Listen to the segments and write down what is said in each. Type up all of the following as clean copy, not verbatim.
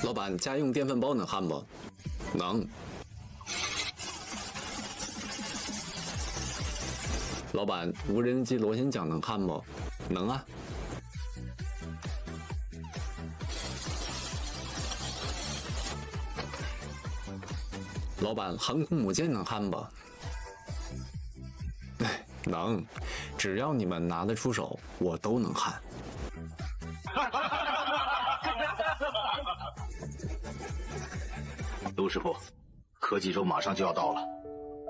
老板，家用电饭煲能焊不？能。老板，无人机螺旋桨能焊不？能啊。老板，航空母舰能焊不？能，只要你们拿得出手，我都能焊。陆师傅，科技周马上就要到了，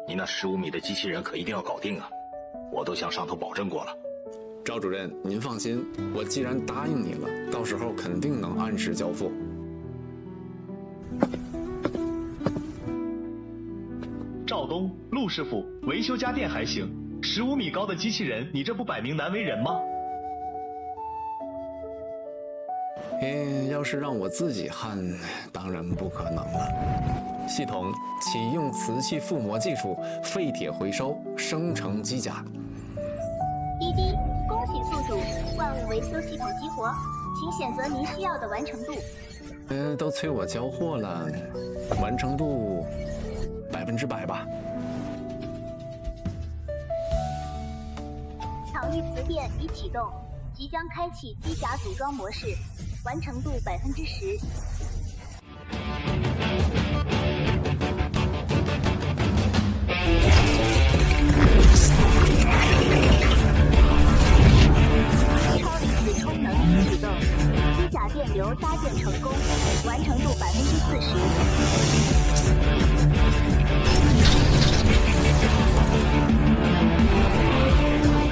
你那15米的机器人可一定要搞定啊！我都向上头保证过了。赵主任，您放心，我既然答应你了，到时候肯定能按时交付。赵东，陆师傅，维修家电还行，15米高的机器人，你这不摆明难为人吗？要是让我自己焊，当然不可能了。系统启用瓷器覆膜技术，废铁回收，生成机甲。滴滴，恭喜宿主，万物维修系统激活，请选择您需要的完成度。都催我交货了，完成度100%吧。场域磁电已启动，即将开启机甲组装模式，完成度10%。超离子充能已启动，机甲电流搭建成功，完成度40%。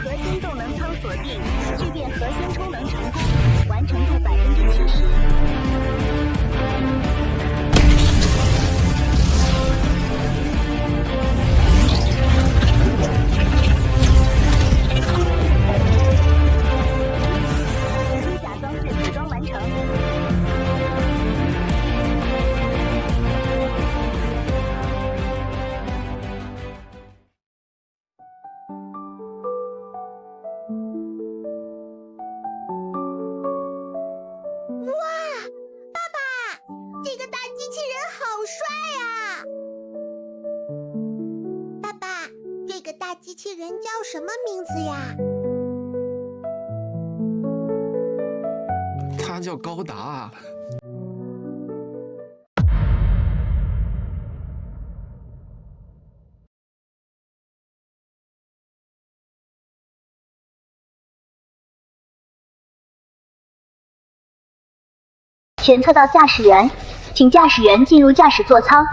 核心动能舱锁定，聚变核心充能成功，完成度70%。机甲装置组装完成。这个大机器人好帅啊！爸爸，这个大机器人叫什么名字呀？它叫高达。检测到驾驶员，请驾驶员进入驾驶座舱。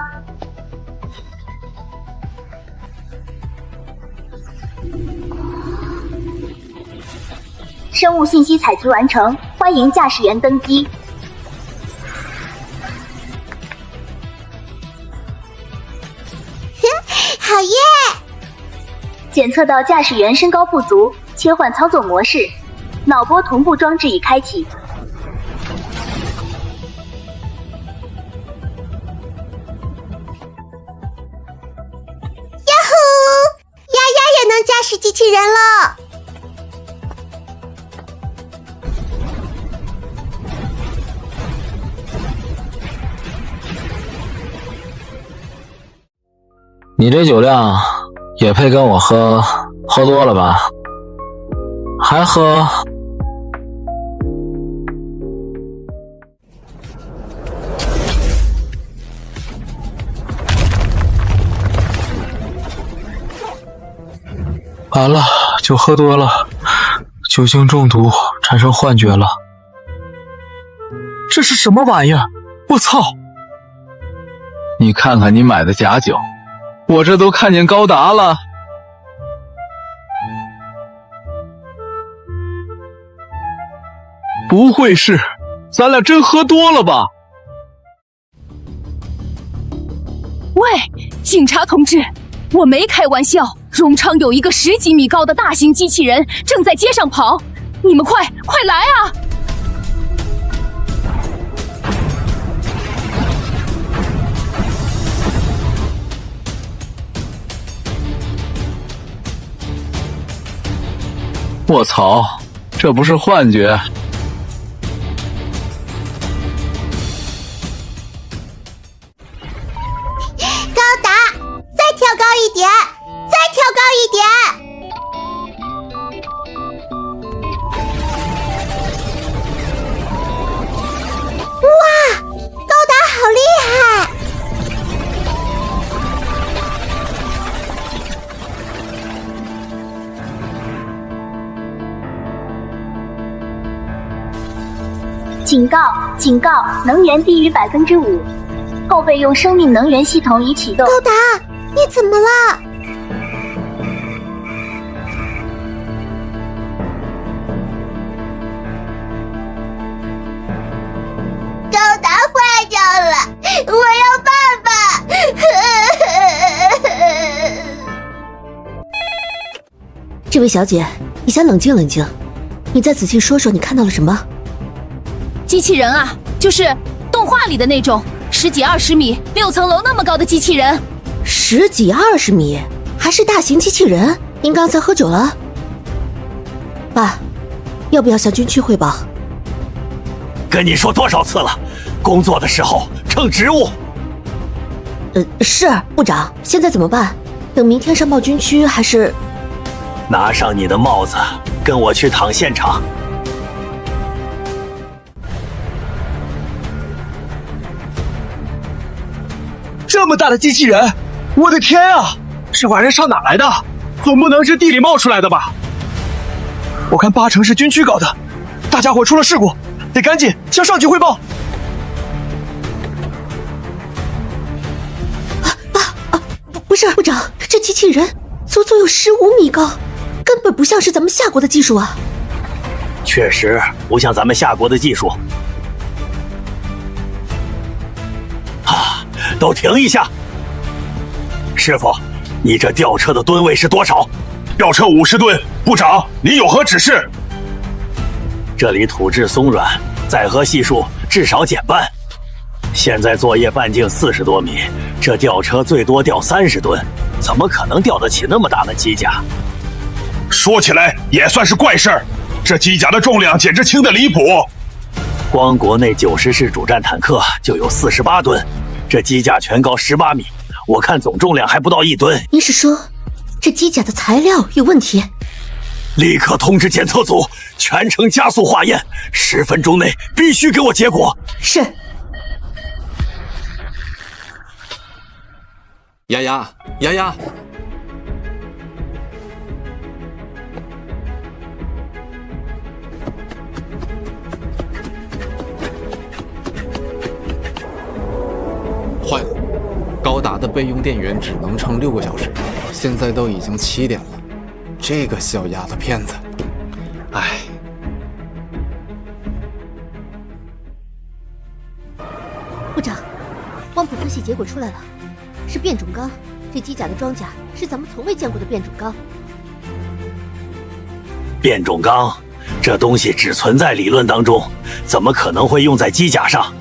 生物信息采集完成，欢迎驾驶员登机。好耶！检测到驾驶员身高不足，切换操作模式，脑波同步装置已开启。驾驶机器人了！你这酒量也配跟我喝？喝多了吧？还喝？完了，酒喝多了，酒精中毒，产生幻觉了。这是什么玩意儿？我操！你看看你买的假酒，我这都看见高达了。不会是咱俩真喝多了吧？喂，警察同志，我没开玩笑，荣昌有一个10几米高的大型机器人正在街上跑，你们快来啊！卧槽，这不是幻觉。警告！警告！能源低于5%，后备用生命能源系统已启动。高达，你怎么了？高达坏掉了，我要爸爸！这位小姐，你先冷静冷静，你再仔细说说你看到了什么？机器人啊，就是动画里的那种10几20米、6层楼那么高的机器人。10几20米，还是大型机器人？您刚才喝酒了？爸，要不要向军区汇报？跟你说多少次了，工作的时候称职务。是部长，现在怎么办？等明天上报军区还是？拿上你的帽子，跟我去躺现场。这么大的机器人，我的天啊！这玩意上哪来的？总不能是地里冒出来的吧？我看8成是军区搞的，大家伙出了事故，得赶紧向上级汇报。不是部长，这机器人足足有15米高，根本不像是咱们夏国的技术啊！确实不像咱们夏国的技术。都停一下！师傅，你这吊车的吨位是多少？吊车50吨。部长，您有何指示？这里土质松软，载荷系数至少减半。现在作业半径40多米，这吊车最多吊30吨，怎么可能吊得起那么大的机甲？说起来也算是怪事儿，这机甲的重量简直轻得离谱。光国内90式主战坦克就有48吨，这机甲全高18米，我看总重量还不到1吨。您是说，这机甲的材料有问题？立刻通知检测组，全程加速化验，10分钟内必须给我结果。是。丫丫，丫丫，坏了，高达的备用电源只能撑6个小时，现在都已经7点了，这个小丫头片子，唉。部长，光谱分析结果出来了。是变种钢，这机甲的装甲是咱们从未见过的变种钢。变种钢，这东西只存在理论当中，怎么可能会用在机甲上？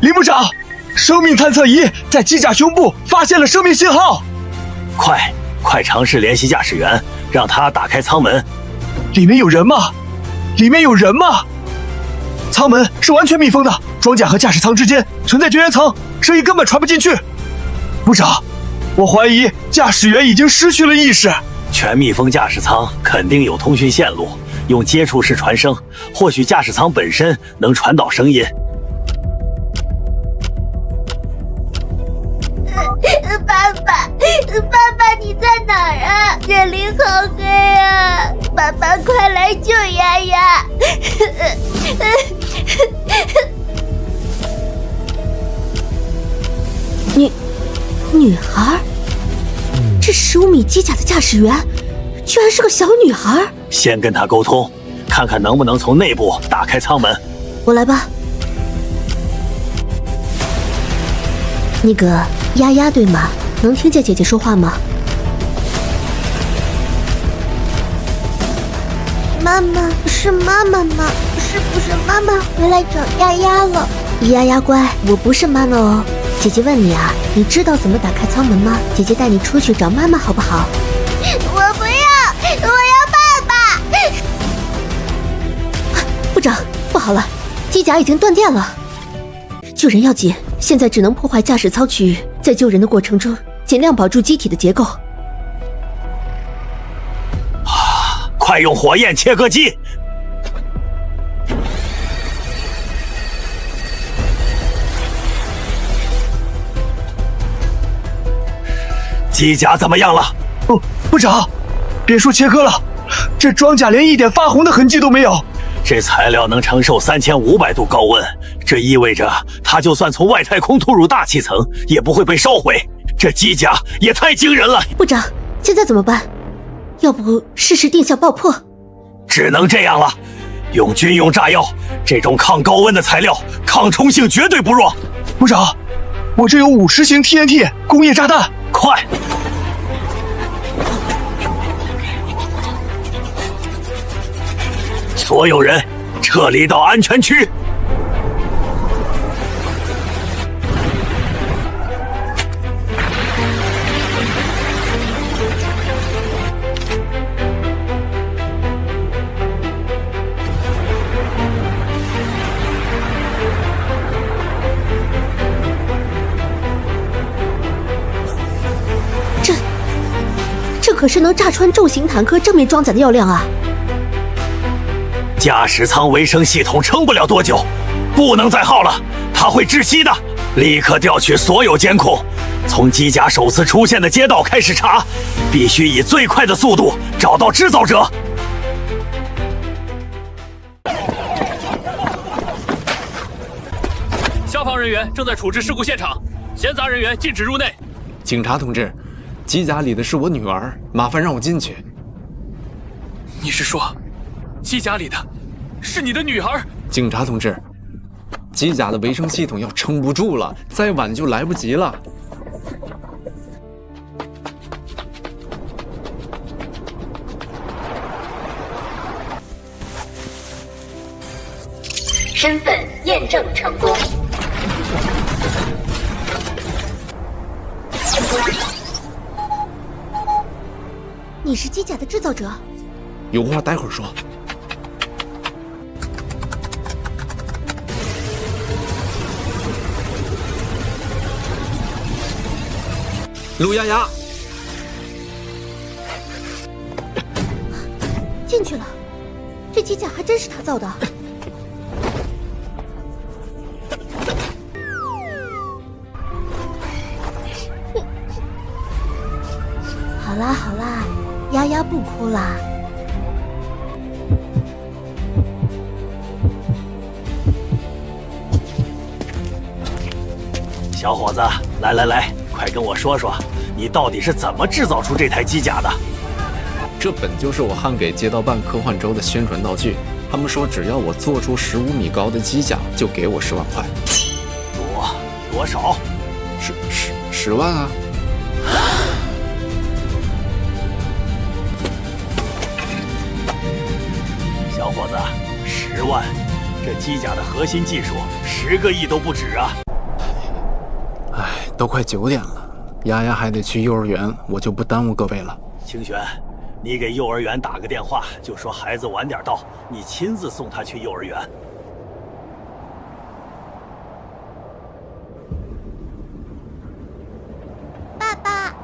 林部长，生命探测仪在机甲胸部发现了生命信号。快尝试联系驾驶员，让他打开舱门。里面有人吗？里面有人吗？舱门是完全密封的，装甲和驾驶舱之间存在绝缘层，声音根本传不进去。部长，我怀疑驾驶员已经失去了意识。全密封驾驶舱肯定有通讯线路，用接触式传声，或许驾驶舱本身能传导声音。爸爸，你在哪儿啊？这里好黑啊！爸爸，快来救丫丫！女孩？这15米机甲的驾驶员，居然是个小女孩。先跟她沟通，看看能不能从内部打开舱门。我来吧。那个丫丫对吗？能听见姐姐说话吗？妈妈，是妈妈吗？是不是妈妈回来找丫丫了？丫丫乖，我不是妈妈哦。姐姐问你啊，你知道怎么打开舱门吗？姐姐带你出去找妈妈好不好？我不要，我要爸爸。部长，不好了，机甲已经断电了。救人要紧，现在只能破坏驾驶舱区域，在救人的过程中尽量保住机体的结构。快用火焰切割机！机甲怎么样了？部长，别说切割了，这装甲连一点发红的痕迹都没有。这材料能承受3500度高温，这意味着它就算从外太空吐入大气层，也不会被烧毁。这机甲也太惊人了。部长，现在怎么办？要不试试定向爆破？只能这样了。用军用炸药，这种抗高温的材料，抗冲性绝对不弱。部长，我这有50型 TNT 工业炸弹，快！所有人撤离到安全区。这可是能炸穿重型坦克正面装甲的药量啊！驾驶舱维生系统撑不了多久，不能再耗了，它会窒息的。立刻调取所有监控，从机甲首次出现的街道开始查，必须以最快的速度找到制造者。消防人员正在处置事故现场，闲杂人员禁止入内。警察同志，机甲里的是我女儿，麻烦让我进去。你是说，机甲里的是你的女儿？警察同志，机甲的维生系统要撑不住了，再晚就来不及了。身份验证成功。你是机甲的制造者？有话待会儿说。陆丫丫，进去了。这机甲还真是他造的。好啦好啦，丫丫不哭啦。小伙子，来来来，快跟我说说，你到底是怎么制造出这台机甲的？这本就是我焊给街道办科幻周的宣传道具，他们说只要我做出15米高的机甲，就给我10万块。多少？10万啊！小伙子，10万，这机甲的核心技术10个亿都不止啊！哎，都快9点了，丫丫还得去幼儿园，我就不耽误各位了。清玄，你给幼儿园打个电话，就说孩子晚点到，你亲自送他去幼儿园。爸爸，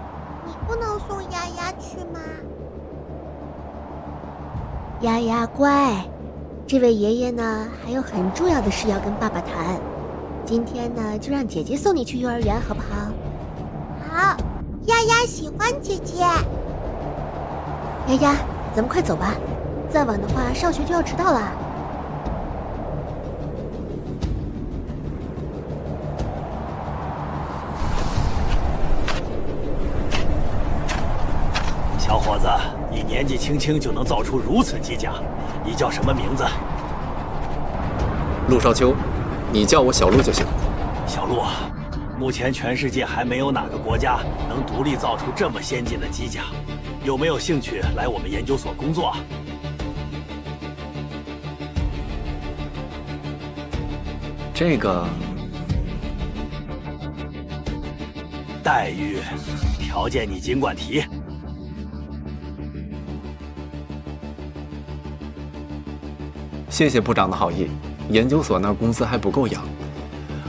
你不能送丫丫去吗？丫丫乖，这位爷爷呢还有很重要的事要跟爸爸谈。今天呢，就让姐姐送你去幼儿园，好不好？好，丫丫喜欢姐姐。丫丫，咱们快走吧，再晚的话上学就要迟到了。小伙子，你年纪轻轻就能造出如此机甲，你叫什么名字？陆少秋，你叫我小陆就行。小陆，目前全世界还没有哪个国家能独立造出这么先进的机甲，有没有兴趣来我们研究所工作？这个待遇条件你尽管提。谢谢部长的好意，研究所那工资还不够养，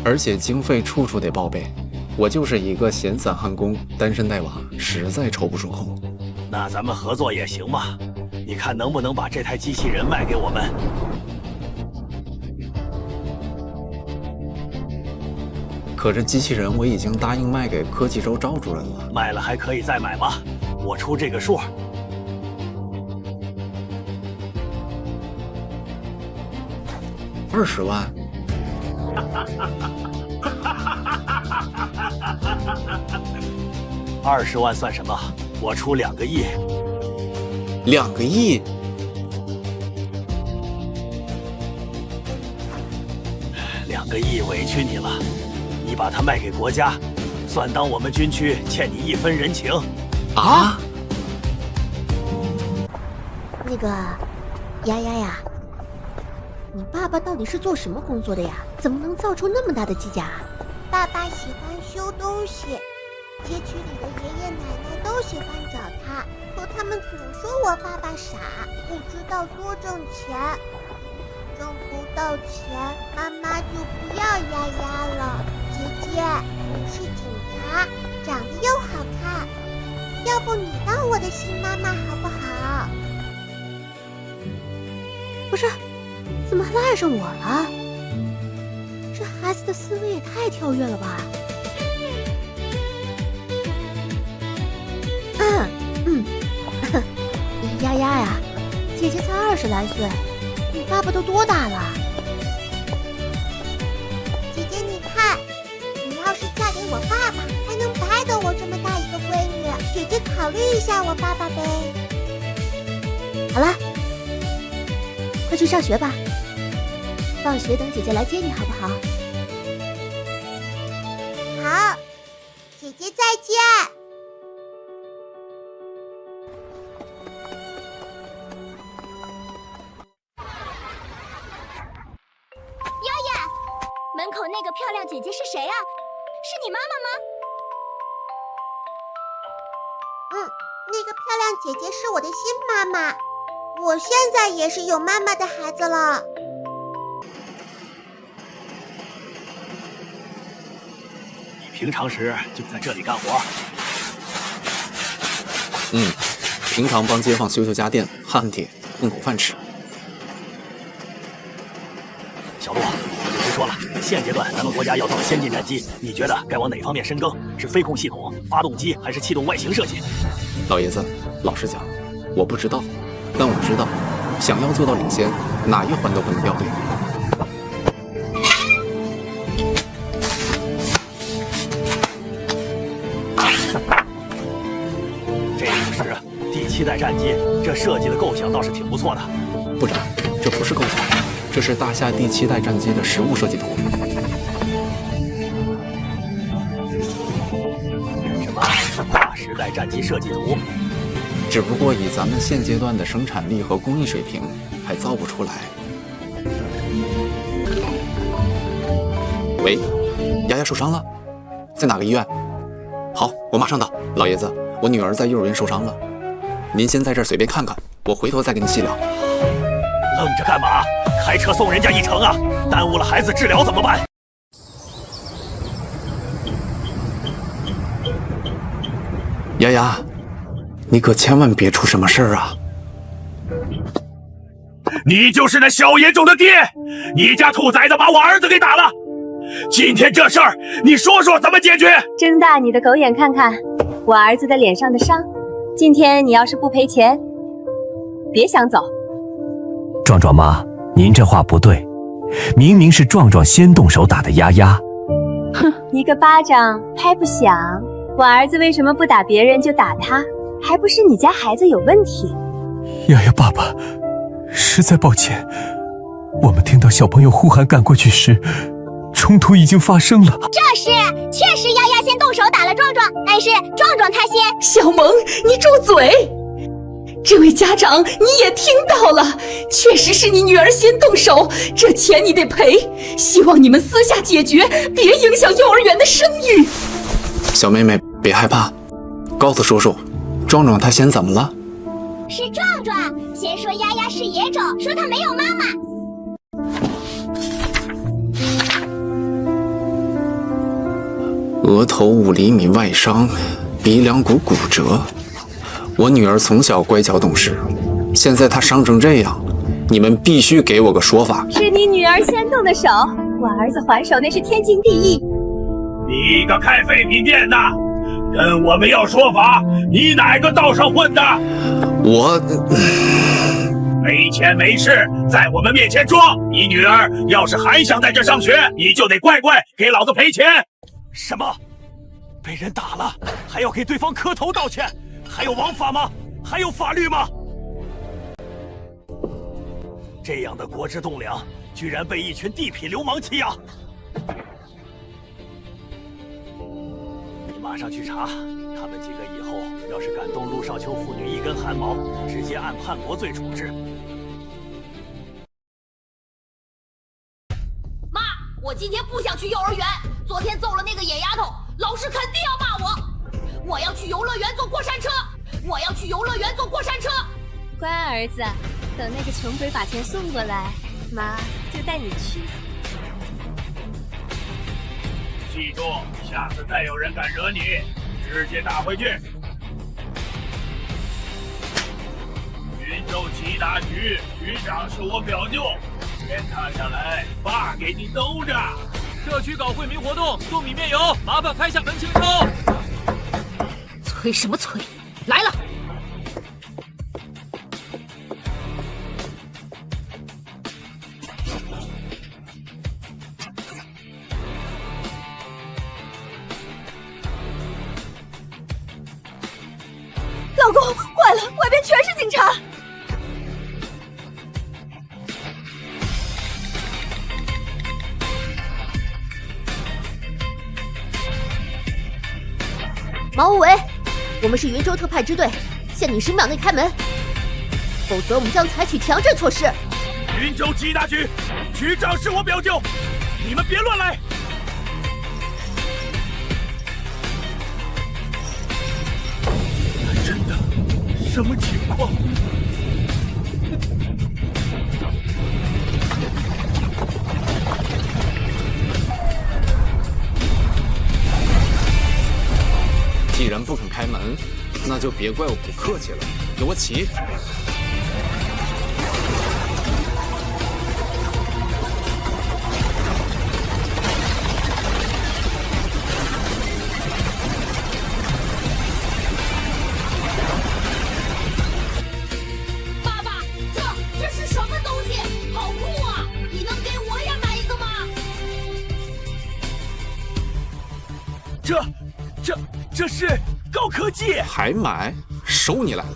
而且经费处处得报备。我就是一个闲散焊工，单身带娃，实在抽不出空。那咱们合作也行嘛，你看能不能把这台机器人卖给我们？可这机器人我已经答应卖给科技周赵主任了。卖了还可以再买吗？我出这个数。20万。20万算什么？我出2个亿。2个亿？2个亿委屈你了，你把它卖给国家，算当我们军区欠你1分人情。啊？那个，丫呀，你爸爸到底是做什么工作的呀？怎么能造出那么大的机甲？爸爸喜欢修东西，街区里的爷爷奶奶都喜欢找他，可他们总说我爸爸傻，不知道多挣钱。挣不到钱，妈妈就不要丫丫了。姐姐，你是警察，长得又好看，要不你当我的新妈妈好不好？不是，怎么还爱上我了？这孩子的思维也太跳跃了吧！丫呀，姐姐才20来岁，你爸爸都多大了？姐姐你看，你要是嫁给我爸爸，还能白得我这么大一个闺女。姐姐考虑一下我爸爸呗。好了，快去上学吧，放学等姐姐来接你好不好？好，姐姐再见。门口那个漂亮姐姐是谁啊？是你妈妈吗？那个漂亮姐姐是我的新妈妈，我现在也是有妈妈的孩子了。你平常时就在这里干活？平常帮街坊修家电、焊铁，混口饭吃。小陆，别说了，现阶段咱们国家要造先进战机，你觉得该往哪方面深耕？是飞控系统、发动机，还是气动外形设计？老爷子，老实讲，我不知道，但我知道，想要做到领先，哪一环都不能掉队。这就是第7代战机，这设计的构想倒是挺不错的。部长，这不是构想，这是大夏第7代战机的实物设计图。什么？跨时代战机设计图？只不过以咱们现阶段的生产力和工艺水平，还造不出来。喂，丫丫受伤了，在哪个医院？好，我马上到。老爷子，我女儿在幼儿园受伤了，您先在这儿随便看看，我回头再跟您细聊。愣着干嘛？开车送人家一程啊！耽误了孩子治疗怎么办？丫丫，你可千万别出什么事儿啊！你就是那小野种的爹！你家兔崽子把我儿子给打了！今天这事儿，你说说怎么解决？睁大你的狗眼看看，我儿子的脸上的伤。今天你要是不赔钱，别想走。壮壮妈，您这话不对，明明是壮壮先动手打的丫丫。哼，一个巴掌拍不响，我儿子为什么不打别人就打他？还不是你家孩子有问题。丫丫爸爸，实在抱歉，我们听到小朋友呼喊赶过去时，冲突已经发生了。确实丫丫先动手打了壮壮，但是壮壮他先。小萌，你住嘴！这位家长，你也听到了，确实是你女儿先动手，这钱你得赔。希望你们私下解决，别影响幼儿园的声誉。小妹妹，别害怕，告诉叔叔，壮壮他先怎么了？是壮壮先说丫丫是野种，说他没有妈妈。额头5厘米外伤，鼻梁骨骨折。我女儿从小乖巧懂事，现在她伤成这样，你们必须给我个说法。是你女儿先动的手，我儿子还手那是天经地义。你个开废品店的，跟我们要说法，你哪个道上混的？我没钱没势，在我们面前装。你女儿要是还想在这上学，你就得乖乖给老子赔钱。什么？被人打了，还要给对方磕头道歉？还有王法吗？还有法律吗？这样的国之栋梁，居然被一群地痞流氓欺压！你马上去查，他们几个以后要是敢动陆少秋父女一根汗毛，直接按叛国罪处置。妈，我今天不想去幼儿园，昨天揍了那个野丫头，老师肯定要骂我。我要去游乐园坐过山车，我要去游乐园坐过山车。乖儿子，等那个穷鬼把钱送过来，妈就带你去。记住，下次再有人敢惹你，直接打回去。云州七大局局长是我表舅，先拿下来，爸给你兜着。社区搞惠民活动，送米面油，麻烦拍下门清抽。催什么催？来了！老公，坏了，外边全是警察！毛无为，我们是云州特派支队，限你10秒内开门，否则我们将采取强制措施。云州七大局局长是我表舅，你们别乱来！真的？什么情况？既然不肯开门，那就别怪我不客气了。给我起！爸爸，这是什么东西？好酷啊！你能给我也买一个吗？这是高科技，还买？收你来了！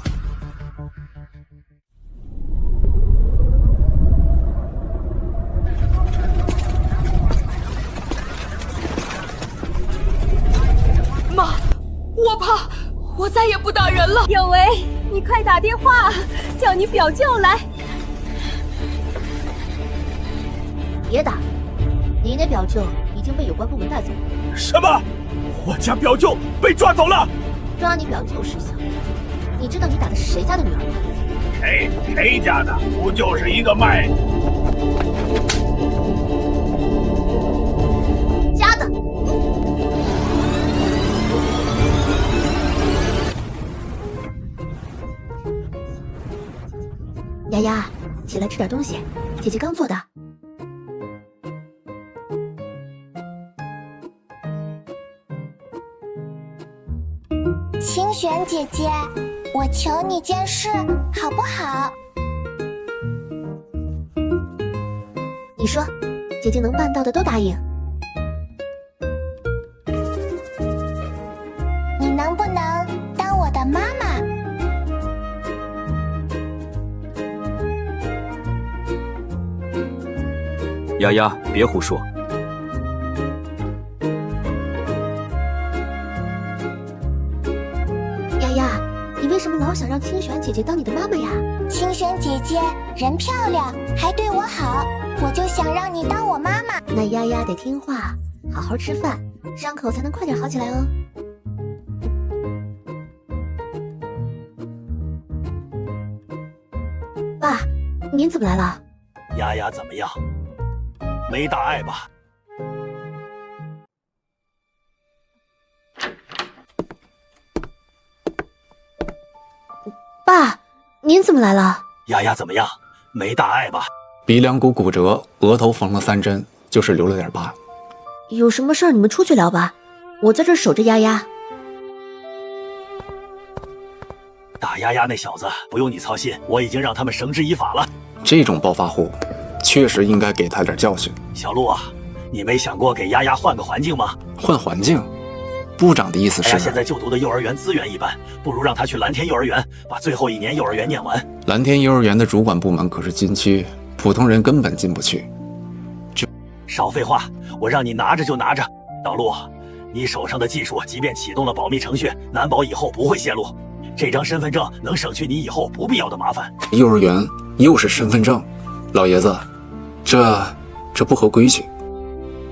妈，我怕，我再也不打人了。有为，你快打电话叫你表舅来。别打，你那表舅已经被有关部门带走了。什么？我家表舅被抓走了！抓你表舅识相，你知道你打的是谁家的女儿吗？谁家的？不就是一个卖家的？丫丫，起来吃点东西，姐姐刚做的。清玄姐姐，我求你件事，好不好？你说，姐姐能办到的都答应。你能不能当我的妈妈？丫丫，别胡说。为什么老想让清玄姐姐当你的妈妈呀？清玄姐姐人漂亮，还对我好，我就想让你当我妈妈。那丫丫得听话，好好吃饭，伤口才能快点好起来哦。爸，您怎么来了？丫丫怎么样？没大碍吧？爸，您怎么来了？丫丫怎么样？没大碍吧？鼻梁骨骨折，额头缝了3针，就是留了点疤。有什么事儿你们出去聊吧，我在这守着丫丫。打丫丫那小子不用你操心，我已经让他们绳之以法了。这种暴发户，确实应该给他点教训。小陆啊，你没想过给丫丫换个环境吗？换环境？部长的意思是，丫丫现在就读的幼儿园资源一般，不如让他去蓝天幼儿园，把最后1年幼儿园念完。蓝天幼儿园的主管部门可是禁区，普通人根本进不去。少废话，我让你拿着就拿着。小陆，你手上的技术即便启动了保密程序，难保以后不会泄露。这张身份证能省去你以后不必要的麻烦。幼儿园又是身份证，老爷子，这不合规矩。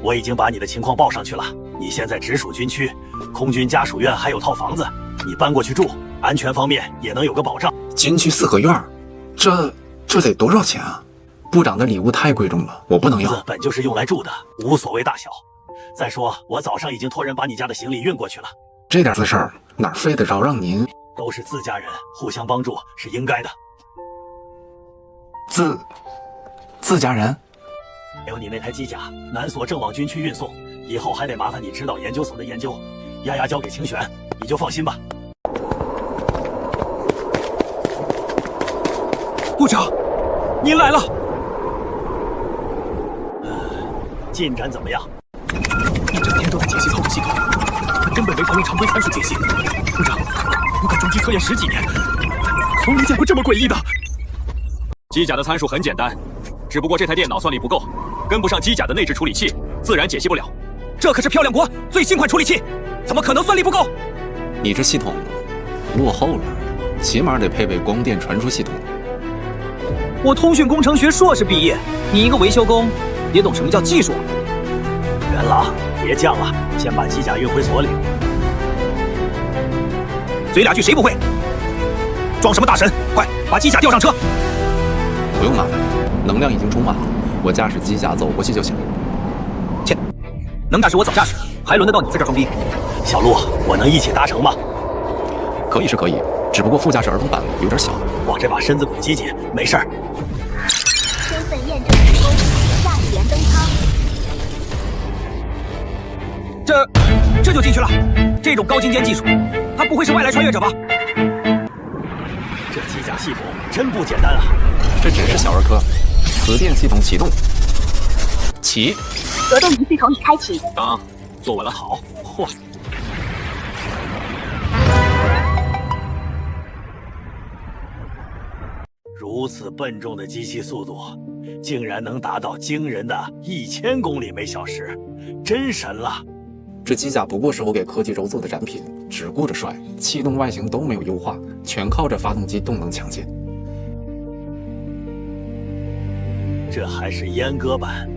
我已经把你的情况报上去了，你现在直属军区，空军家属院还有套房子，你搬过去住，安全方面也能有个保障。军区4合院，这得多少钱啊？部长的礼物太贵重了，我不能要。房子本就是用来住的，无所谓大小。再说，我早上已经托人把你家的行李运过去了。这点私事儿哪费得着让您？都是自家人，互相帮助是应该的。自家人？还有你那台机甲，南所正往军区运送，以后还得麻烦你指导研究所的研究。丫丫交给清玄，你就放心吧。部长，您来了。进展怎么样？一整天都在解析操作系统，他根本没法用常规参数解析。部长，我搞中机测验10几年，从没见过这么诡异的。机甲的参数很简单，只不过这台电脑算力不够，跟不上机甲的内置处理器，自然解析不了。这可是漂亮国最新款处理器，怎么可能算力不够？你这系统落后了，起码得配备光电传输系统。我通讯工程学硕士毕业，你一个维修工，也懂什么叫技术？元老，别犟了，先把机甲运回所里。嘴俩句谁不会？装什么大神？快把机甲吊上车！不用麻烦，能量已经充满了，我驾驶机甲走过去就行。切，能驾驶我早驾驶，还轮得到你在这装逼？小陆，我能一起搭乘吗？可以是可以，只不过副驾驶儿童版有点小。我这把身子骨机警，没事儿。身份验证成功，驾驶员登舱。这就进去了？这种高精尖技术，他不会是外来穿越者吧？这机甲系统真不简单啊！这只是小儿科。磁电系统启动，起。格动仪系统已开启。啊，坐稳了，好。嚯！如此笨重的机器速度，竟然能达到惊人的1000公里每小时，真神了！这机甲不过是我给科技周做的展品，只顾着帅，气动外形都没有优化，全靠着发动机动能强劲。这还是阉割版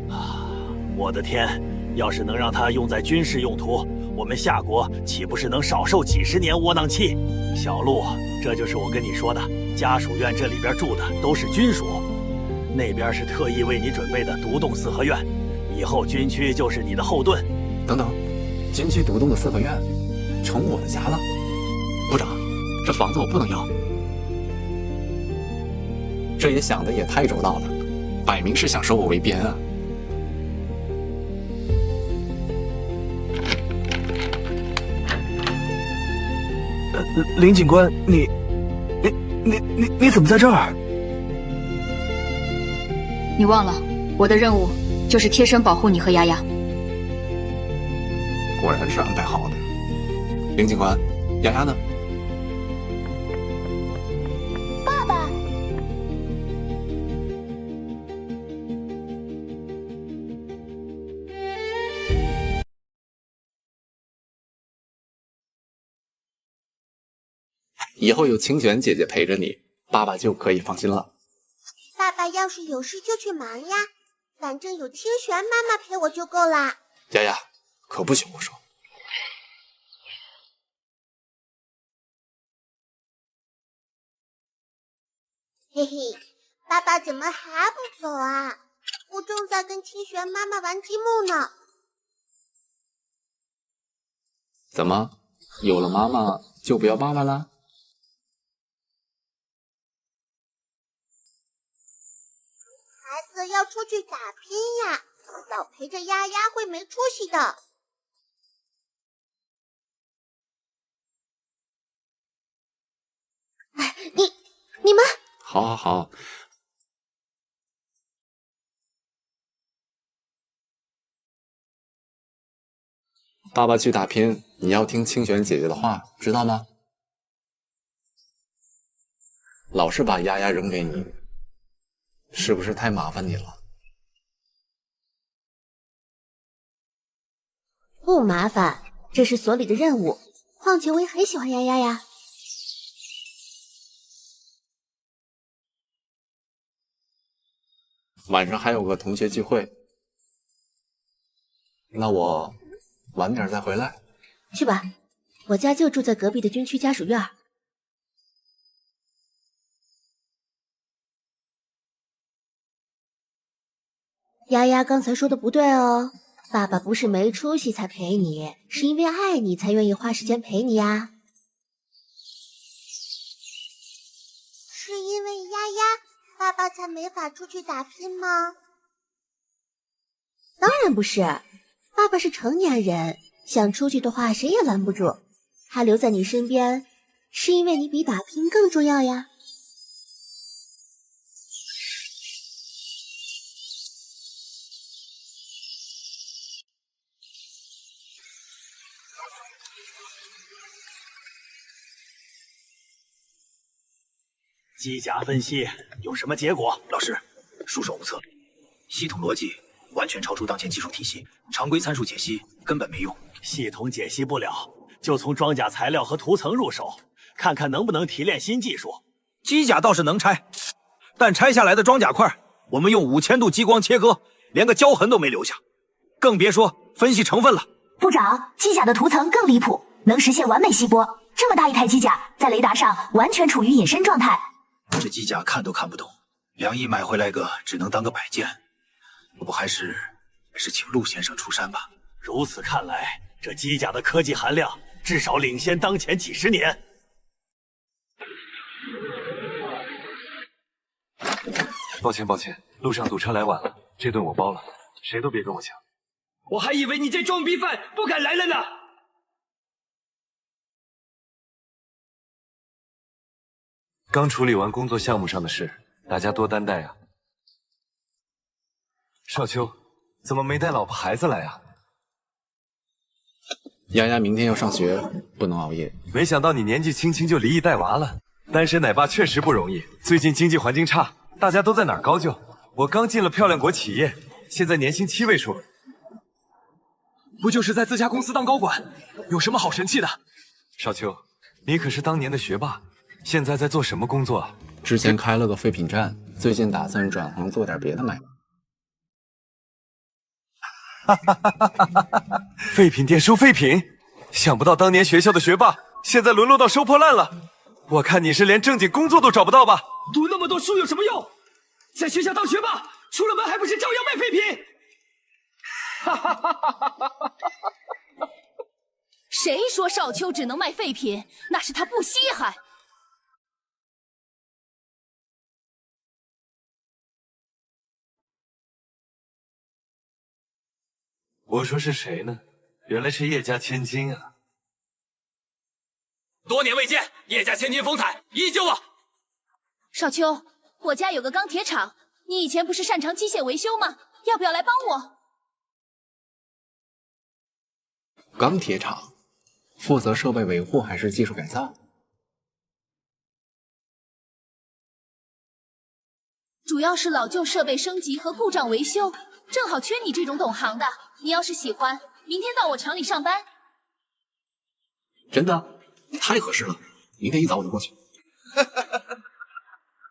啊！我的天，要是能让它用在军事用途，我们夏国岂不是能少受几10年窝囊气？小陆，这就是我跟你说的，家属院这里边住的都是军属，那边是特意为你准备的独栋4合院，以后军区就是你的后盾。等等，军区独栋的4合院成我的家了？部长，这房子我不能要。这也想的也太周到了，摆明是想收我为边啊！林警官，你怎么在这儿？你忘了，我的任务就是贴身保护你和丫丫。果然是安排好的。林警官，丫丫呢？爸爸。以后有清玄姐姐陪着你，爸爸就可以放心了。爸爸要是有事就去忙呀，反正有清玄妈妈陪我就够啦。丫丫，可不许我说。嘿嘿，爸爸怎么还不走啊？我正在跟清玄妈妈玩积木呢。怎么，有了妈妈就不要爸爸了？孩子要出去打拼呀，老陪着丫丫会没出息的。你们好，好，好。爸爸去打拼，你要听清玄姐姐的话，知道吗？老是把丫丫扔给你，是不是太麻烦你了？不麻烦，这是所里的任务。况且我也很喜欢丫丫呀。晚上还有个同学聚会，那我晚点再回来。去吧，我家就住在隔壁的军区家属院。丫丫刚才说的不对哦，爸爸不是没出息才陪你，是因为爱你才愿意花时间陪你呀。是因为丫丫，爸爸才没法出去打拼吗？当然不是，爸爸是成年人，想出去的话谁也拦不住。他留在你身边，是因为你比打拼更重要呀。机甲分析有什么结果？老师，束手无策，系统逻辑完全超出当前技术体系，常规参数解析根本没用。系统解析不了，就从装甲材料和涂层入手，看看能不能提炼新技术。机甲倒是能拆，但拆下来的装甲块，我们用5000度激光切割，连个胶痕都没留下，更别说分析成分了。部长，机甲的涂层更离谱，能实现完美吸波。这么大一台机甲，在雷达上完全处于隐身状态。这机甲看都看不懂，2亿买回来个只能当个摆件，不还是请陆先生出山吧。如此看来，这机甲的科技含量至少领先当前几10年。抱歉，路上堵车来晚了，这顿我包了，谁都别跟我抢。我还以为你这装逼犯不敢来了呢。刚处理完工作项目上的事，大家多担待啊。少秋，怎么没带老婆孩子来啊？丫丫明天要上学，不能熬夜。没想到你年纪轻轻就离异带娃了，单身奶爸确实不容易。最近经济环境差，大家都在哪儿高就？我刚进了漂亮国企业，现在年薪7位数。不就是在自家公司当高管，有什么好神气的？少秋，你可是当年的学霸。现在在做什么工作啊？之前开了个废品站，最近打算转行做点别的买卖。废品店收废品，想不到当年学校的学霸，现在沦落到收破烂了。我看你是连正经工作都找不到吧？读那么多书有什么用？在学校当学霸，出了门还不是照样卖废品？谁说少秋只能卖废品？那是他不稀罕。我说是谁呢？原来是叶家千金啊！多年未见，叶家千金风采依旧啊！少秋，我家有个钢铁厂，你以前不是擅长机械维修吗？要不要来帮我？钢铁厂，负责设备维护还是技术改造？主要是老旧设备升级和故障维修，正好缺你这种懂行的。你要是喜欢，明天到我厂里上班。真的？太合适了，明天一早我就过去。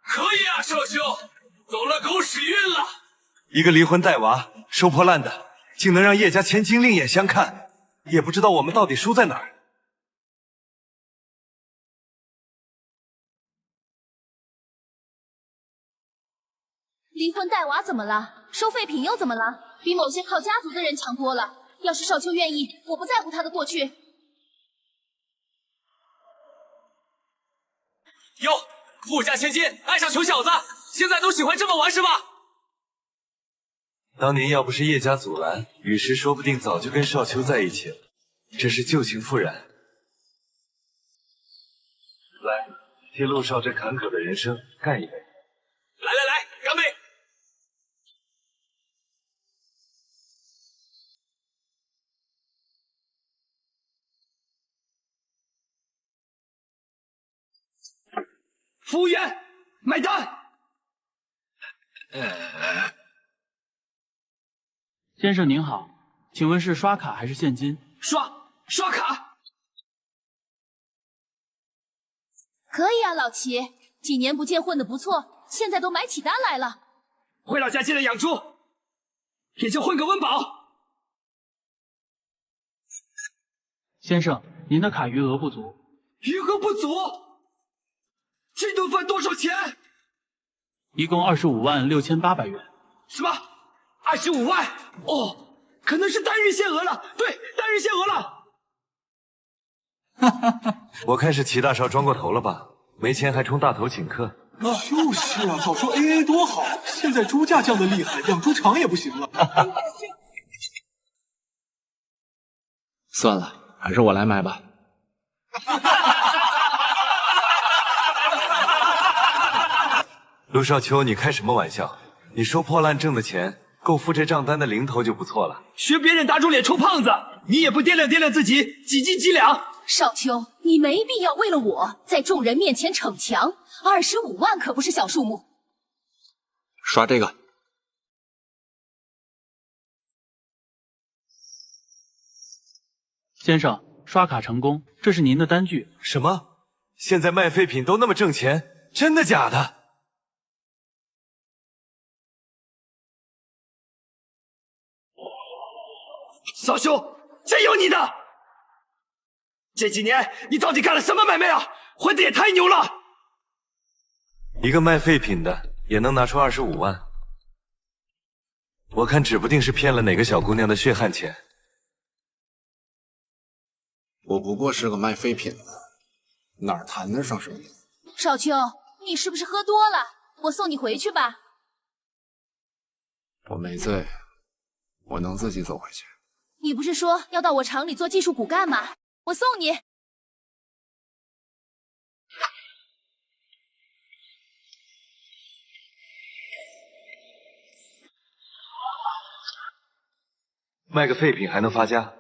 可以啊，少秋，走了狗屎运了。一个离婚带娃、收破烂的，竟能让叶家千金另眼相看，也不知道我们到底输在哪儿。离婚带娃怎么了？收废品又怎么了？比某些靠家族的人强多了。要是少秋愿意，我不在乎他的过去。哟，富家千金爱上穷小子，现在都喜欢这么玩是吧？当年要不是叶家阻拦，雨石说不定早就跟少秋在一起了。这是旧情复燃。来，替陆少这坎坷的人生干一杯！来，干杯！服务员，买单。先生您好，请问是刷卡还是现金？刷卡。可以啊，老齐，几年不见混得不错，现在都买起单来了。回老家接着养猪，也就混个温饱。先生，您的卡余额不足。余额不足？这顿饭多少钱？一共256800元。什么？25万？哦，可能是单日限额了。对，单日限额了。我看是齐大少装过头了吧？没钱还充大头请客。就是啊，早说 AA 多好，现在猪价降得厉害，养猪场也不行了。算了，还是我来买吧。陆少秋，你开什么玩笑？你收破烂挣的钱够付这账单的零头就不错了。学别人打肿脸充胖子，你也不掂量掂量自己几斤几两？少秋，你没必要为了我在众人面前逞强，25万可不是小数目。刷这个。先生，刷卡成功，这是您的单据。什么？现在卖废品都那么挣钱？真的假的？少兄，真有你的！这几年你到底干了什么买卖啊？混得也太牛了！一个卖废品的也能拿出25万，我看指不定是骗了哪个小姑娘的血汗钱。我不过是个卖废品的，哪儿谈得上什么？少秋，你是不是喝多了？我送你回去吧。我没醉，我能自己走回去。你不是说要到我厂里做技术骨干吗？我送你。卖个废品还能发家？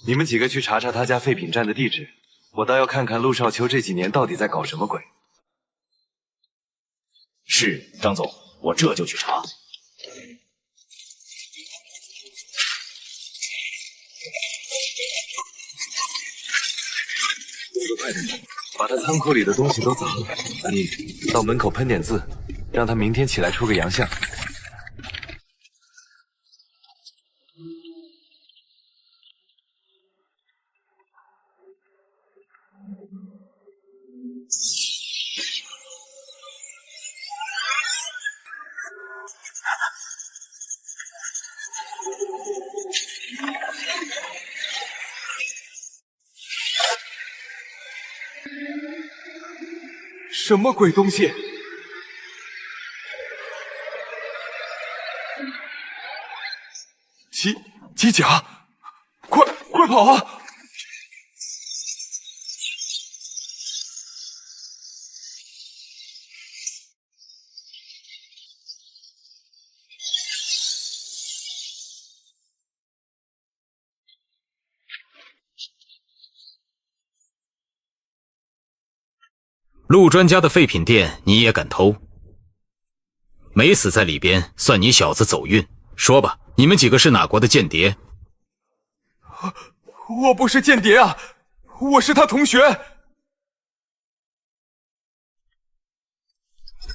你们几个去查查他家废品站的地址，我倒要看看陆少秋这几年到底在搞什么鬼。是，张总，我这就去查。快点，把他仓库里的东西都砸了。你到门口喷点字，让他明天起来出个洋相。什么鬼东西？机甲，快跑啊！陆专家的废品店你也敢偷？没死在里边，算你小子走运。说吧，你们几个是哪国的间谍？我不是间谍啊，我是他同学。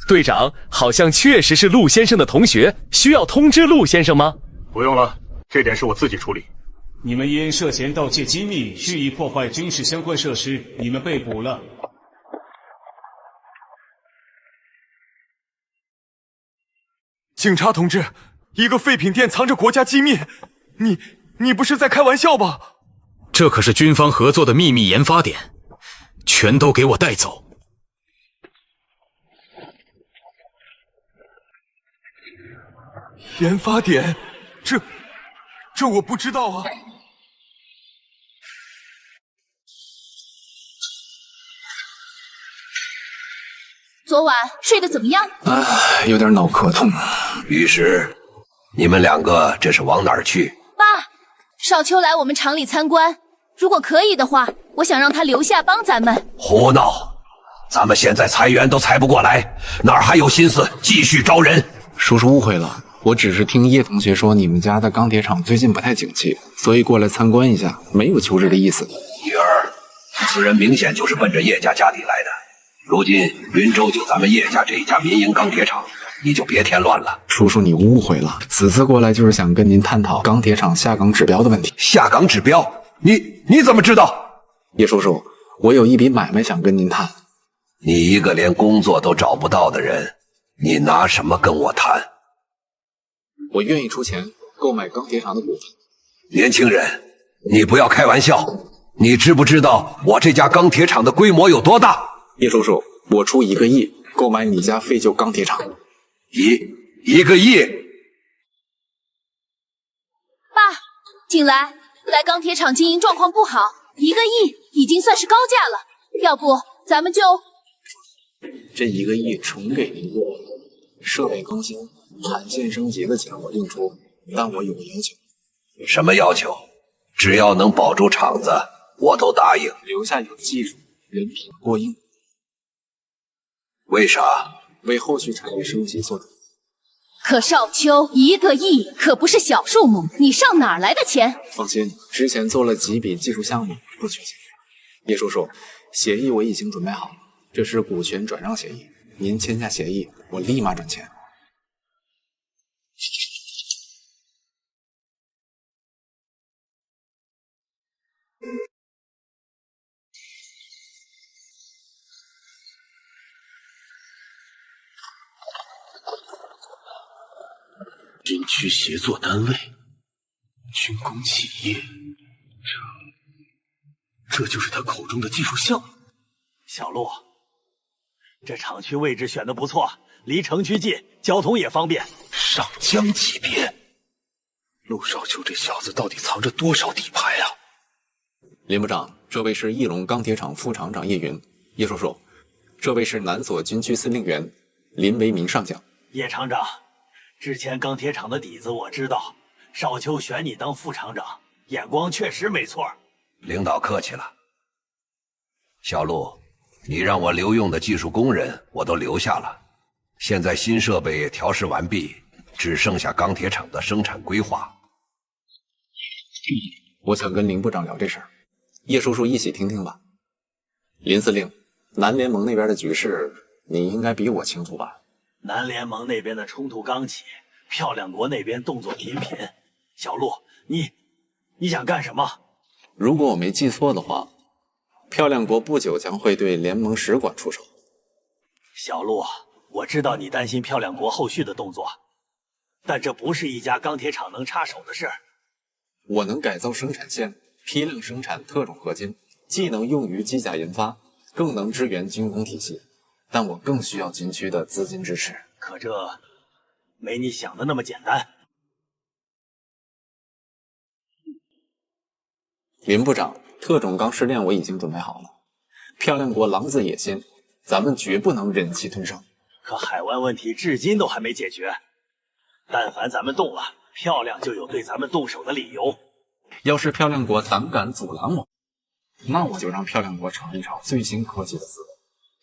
队长，好像确实是陆先生的同学，需要通知陆先生吗？不用了，这点是我自己处理。你们因涉嫌盗窃机密、蓄意破坏军事相关设施，你们被捕了。警察同志，一个废品店藏着国家机密，你不是在开玩笑吧？这可是军方合作的秘密研发点，全都给我带走！研发点，这我不知道啊。昨晚睡得怎么样？有点脑壳痛。于是，你们两个这是往哪儿去？爸，少秋来我们厂里参观，如果可以的话，我想让他留下帮咱们。胡闹！咱们现在裁员都裁不过来，哪儿还有心思继续招人？叔叔误会了，我只是听叶同学说你们家的钢铁厂最近不太景气，所以过来参观一下，没有求职的意思。女儿，此人明显就是奔着叶家家底来的。如今云州就咱们叶家这一家民营钢铁厂，你就别添乱了。叔叔，你误会了，此次过来就是想跟您探讨钢铁厂下岗指标的问题。下岗指标？你怎么知道？叶叔叔，我有一笔买卖想跟您谈。你一个连工作都找不到的人，你拿什么跟我谈？我愿意出钱购买钢铁厂的股份。年轻人，你不要开玩笑，你知不知道我这家钢铁厂的规模有多大？叶叔叔，我出1个亿购买你家废旧钢铁厂。1个亿？爸，景来钢铁厂经营状况不好，1个亿已经算是高价了，要不咱们就……这1个亿纯给您过，设备更新、产线升级的钱我另出，但我有个要求。什么要求？只要能保住厂子，我都答应。留下有技术、人品过硬。为啥？为后续产业升级做准备。可少秋1个亿可不是小数目，你上哪儿来的钱？放心，之前做了几笔技术项目，不缺钱。叶叔叔，协议我已经准备好了，这是股权转让协议，您签下协议，我立马转钱。军区协作单位，军工企业，这就是他口中的技术项目。小陆，这厂区位置选的不错，离城区近，交通也方便。上将级别，陆少秋这小子到底藏着多少底牌啊？林部长，这位是翼龙钢铁厂副厂长叶云。叶叔叔，这位是南所军区司令员林维民上将。叶厂长，之前钢铁厂的底子我知道，少秋选你当副厂长，眼光确实没错。领导客气了。小陆，你让我留用的技术工人我都留下了，现在新设备也调试完毕，只剩下钢铁厂的生产规划。我想跟林部长聊这事儿，叶叔叔一起听听吧。林司令，南联盟那边的局势你应该比我清楚吧？南联盟那边的冲突刚起，漂亮国那边动作频频。小陆，你想干什么？如果我没记错的话，漂亮国不久将会对联盟使馆出手。小陆，我知道你担心漂亮国后续的动作，但这不是一家钢铁厂能插手的事。我能改造生产线，批量生产特种合金，既能用于机甲研发，更能支援军工体系，但我更需要军区的资金支持。可这没你想的那么简单。林部长，特种钢试炼我已经准备好了。漂亮国狼子野心，咱们绝不能忍气吞声。可海湾问题至今都还没解决，但凡咱们动了，漂亮就有对咱们动手的理由。要是漂亮国胆敢阻拦我，那我就让漂亮国尝一尝最新科技的滋味。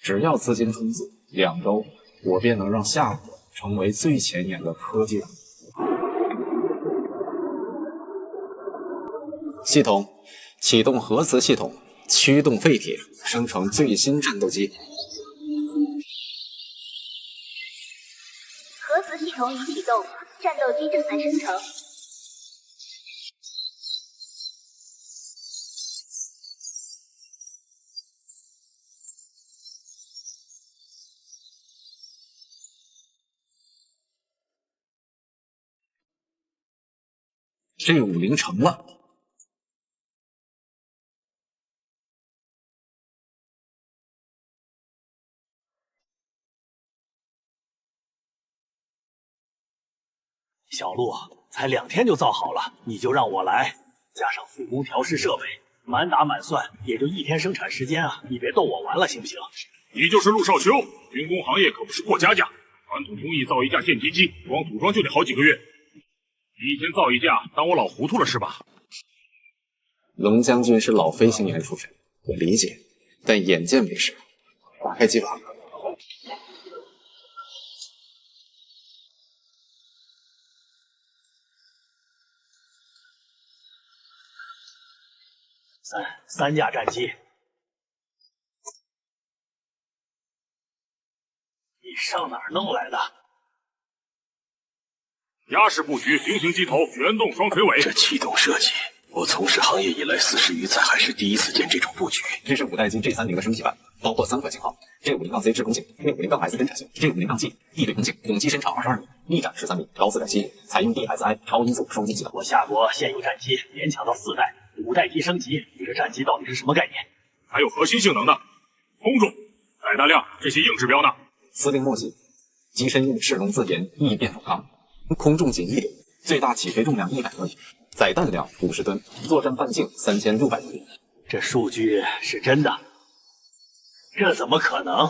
只要资金充足，2周我便能让夏国成为最前沿的科技。系统启动核磁系统，驱动废铁，生成最新战斗机。核磁系统已启动，战斗机正在生成。这50成了。小陆，才2天就造好了，你就让我来，加上复工调试设备，满打满算也就1天生产时间啊！你别逗我玩了，行不行？你就是陆少秋，军工行业可不是过家家，传统工艺造一架电梯机，光组装就得好几个月。你一天造一架，当我老糊涂了是吧？龙将军是老飞行员出身，我理解，但眼见为实。打开机房。三架战机，你上哪儿弄来的？压式布局，菱形机头，旋动双垂尾。这气动设计，我从事行业以来40余载，还是第一次见这种布局。这是5代机 G30的升级版，包括3款型号 ：G50-C 制空型、G50-S 侦察型、G50-G 地对空型，总机身长22米，翼展13米，高4.7英，采用 DSI 超音速双击系统。我夏国现有战机勉强到4代，5代机升级，你这战机到底是什么概念？还有核心性能呢？空重、载弹量这些硬指标呢？司令默写，机身用赤龙自研异变筒钢，空重仅1吨，最大起飞重量100多米，载弹量50吨，作战半径3600余米。这数据是真的？这怎么可能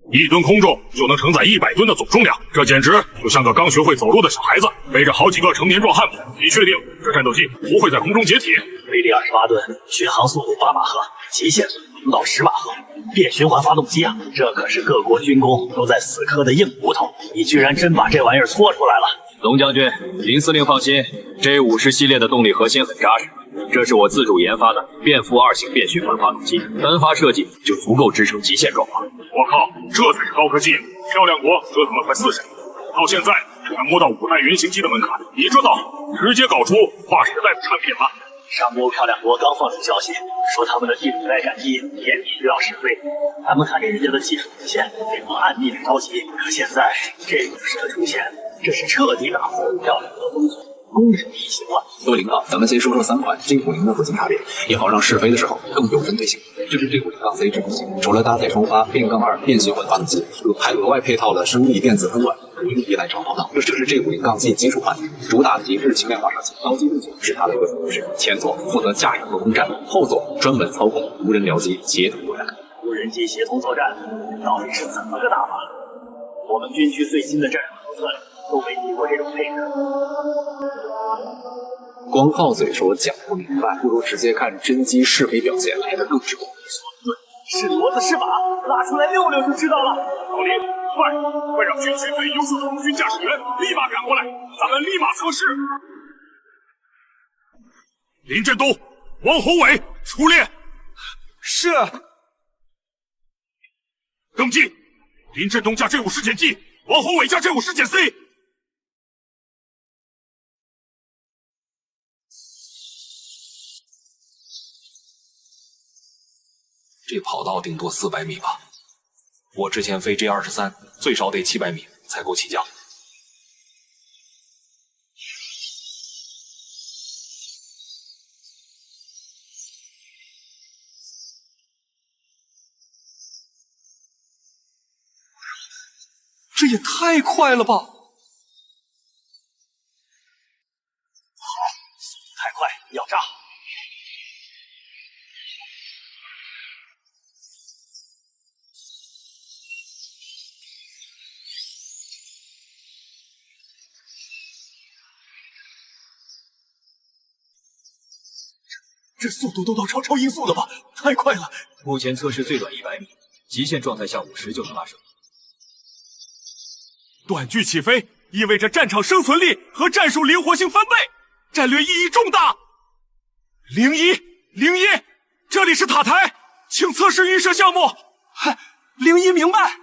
？1吨空重就能承载100吨的总重量，这简直就像个刚学会走路的小孩子背着好几个成年壮汉子。你确定这战斗机不会在空中解体？威力28吨，续航速度8马赫，极限速度能到10马赫，变循环发动机啊！这可是各国军工都在死磕的硬骨头，你居然真把这玩意儿搓出来了！龙将军，林司令放心 ，J50系列的动力核心很扎实，这是我自主研发的变负2型变循环发动机，单发设计就足够支撑极限状况。我靠，这才是高科技！漂亮国折腾了快40年，到现在才摸到5代原型机的门槛，你这倒直接搞出划时代的产品了。上周漂亮国刚放出消息，说他们的第5代战机年底就要试飞，他们看着人家的技术领先，给我暗地里着急。可现在这个事的出现，这是彻底打破漂亮国封锁，公人一行了。各位领导，咱们先说说3款 G50的核心差别，也好让试飞的时候更有针对性。这是 G50-C 制空型，除了搭载双发变-2变循环发动机，还额外配套了升力电子喷管。不用依赖长跑道，这是 G50-G 基础款，主打极致轻量化设计，高机动性是它的一个优势。前座负责驾驶和攻占，后座专门操控无人僚机协同作战。无人机协同作战到底是怎么个打法？我们军区最新的战术手册里都没提过这种配置。光靠嘴说讲不明白，不如直接看真机试飞表现来的更直观。是骡子是马，拉出来溜溜就知道了。老林，快让军区最优秀的空军驾驶员立马赶过来，咱们立马测试。林振东、王宏伟出列。是。登记，林振东驾J50减 G， 王宏伟驾J50减 C。这跑道顶多400米吧，我之前飞 G23 最少得700米才够起降。这也太快了吧！好，速度太快，要炸！这速度都到超音速了吧？太快了！目前测试最短100米，极限状态下50就能拉升。短距起飞意味着战场生存力和战术灵活性翻倍，战略意义重大。01，这里是塔台，请测试预设项目。嗨，01明白。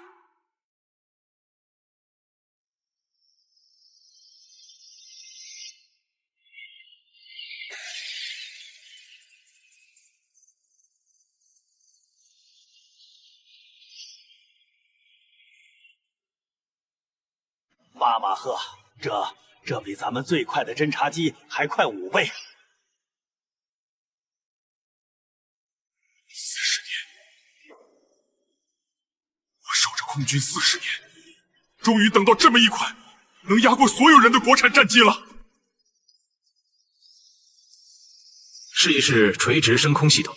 8马赫，这比咱们最快的侦察机还快5倍。40年，我守着空军40年，终于等到这么一款能压过所有人的国产战机了。试一试垂直升空系统。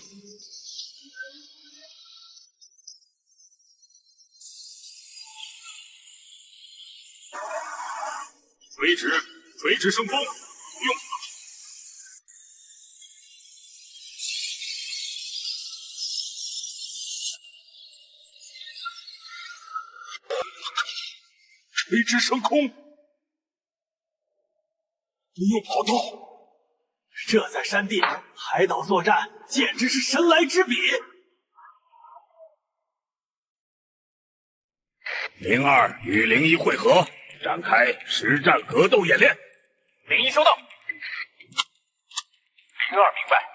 垂直升空，用。垂直升空，不用跑道。这在山地海岛作战，简直是神来之笔。02与01会合，展开实战格斗演练。01收到。02明白。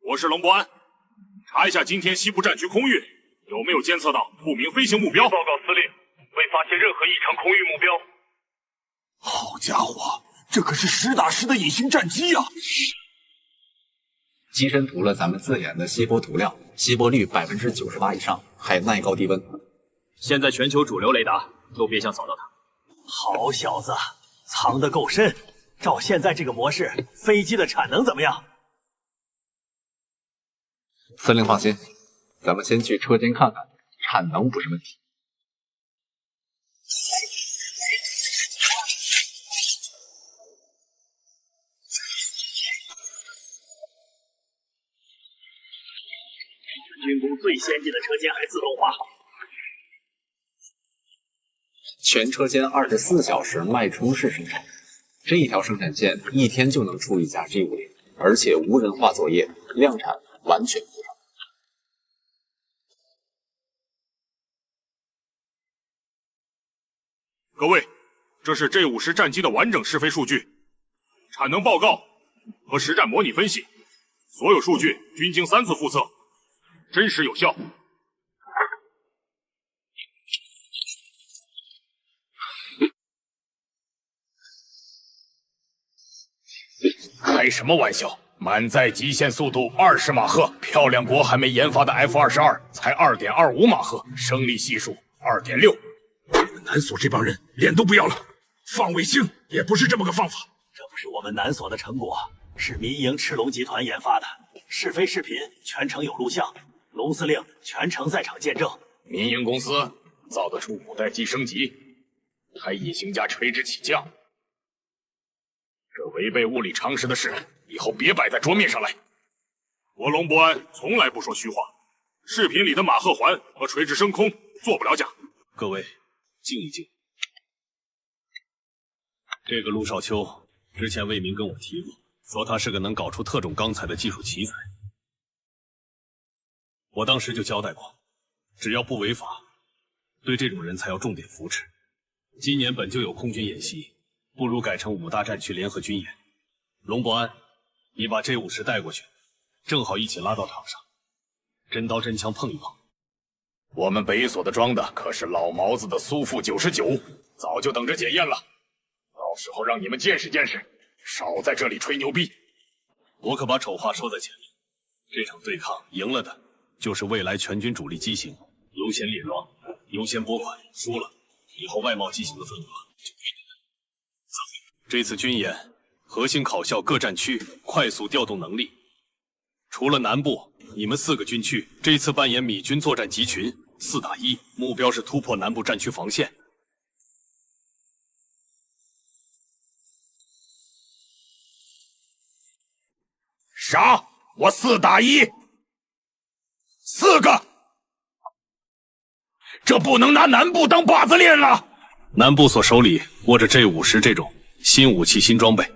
我是龙伯安，查一下今天西部战区空域有没有监测到不明飞行目标。报告司令，未发现任何异常空域目标。好家伙，这可是实打实的隐形战机啊！机身涂了咱们自研的锡箔涂料，锡箔率98%以上，还耐高低温。现在全球主流雷达都别想扫到它。好小子，藏得够深。照现在这个模式，飞机的产能怎么样？司令放心，咱们先去车间看看，产能不是问题。军工最先进的车间还自动化，全车间24小时脉冲式生产，这一条生产线一天就能出一架 G50，而且无人化作业，量产完全不成。各位，这是 G50战机的完整试飞数据、产能报告和实战模拟分析，所有数据均经3次复测，真实有效。开什么玩笑！满载极限速度20马赫，漂亮国还没研发的 F-22才2.25马赫，升力系数2.6。南所这帮人脸都不要了，放卫星也不是这么个方法。这不是我们南所的成果，是民营赤龙集团研发的。试飞视频全程有录像，龙司令全程在场见证。民营公司造得出5代机升级，还隐形架垂直起降，这违背物理常识的事，以后别摆在桌面上来。我龙伯安从来不说虚话，视频里的马赫环和垂直升空做不了假。各位，静一静。这个陆少秋之前魏明跟我提过，说他是个能搞出特种钢材的技术奇才。我当时就交代过，只要不违法，对这种人才要重点扶持。今年本就有空军演习，不如改成5大战区联合军演。龙伯安，你把G50带过去，正好一起拉到场上，真刀真枪碰一碰。我们北所的装的可是老毛子的苏富99，早就等着检验了。到时候让你们见识见识，少在这里吹牛逼。我可把丑话说在前面，这场对抗赢了的就是未来全军主力机型，优先列装，优先拨款；输了，以后外贸机型的份额就归你们。这次军演核心考校各战区快速调动能力，除了南部，你们4个军区这次扮演米军作战集群，4打1，目标是突破南部战区防线。啥？我4打1，4个？这不能拿南部当靶子练了。南部所手里握着G50这种新武器、新装备，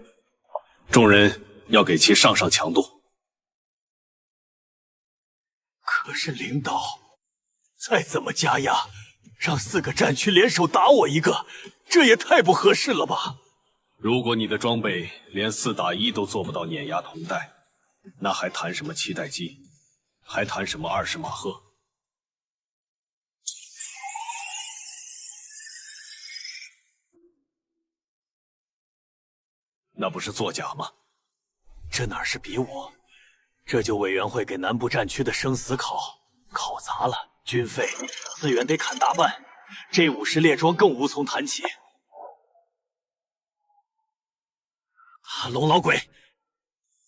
众人要给其上强度。可是领导，再怎么加压，让4个战区联手打我一个，这也太不合适了吧？如果你的装备连4打1都做不到碾压同代，那还谈什么7代机，还谈什么20马赫？那不是作假吗？这哪是比武？这就委员会给南部战区的生死考砸了，军费、资源得砍大半，G50列装更无从谈起。龙老鬼，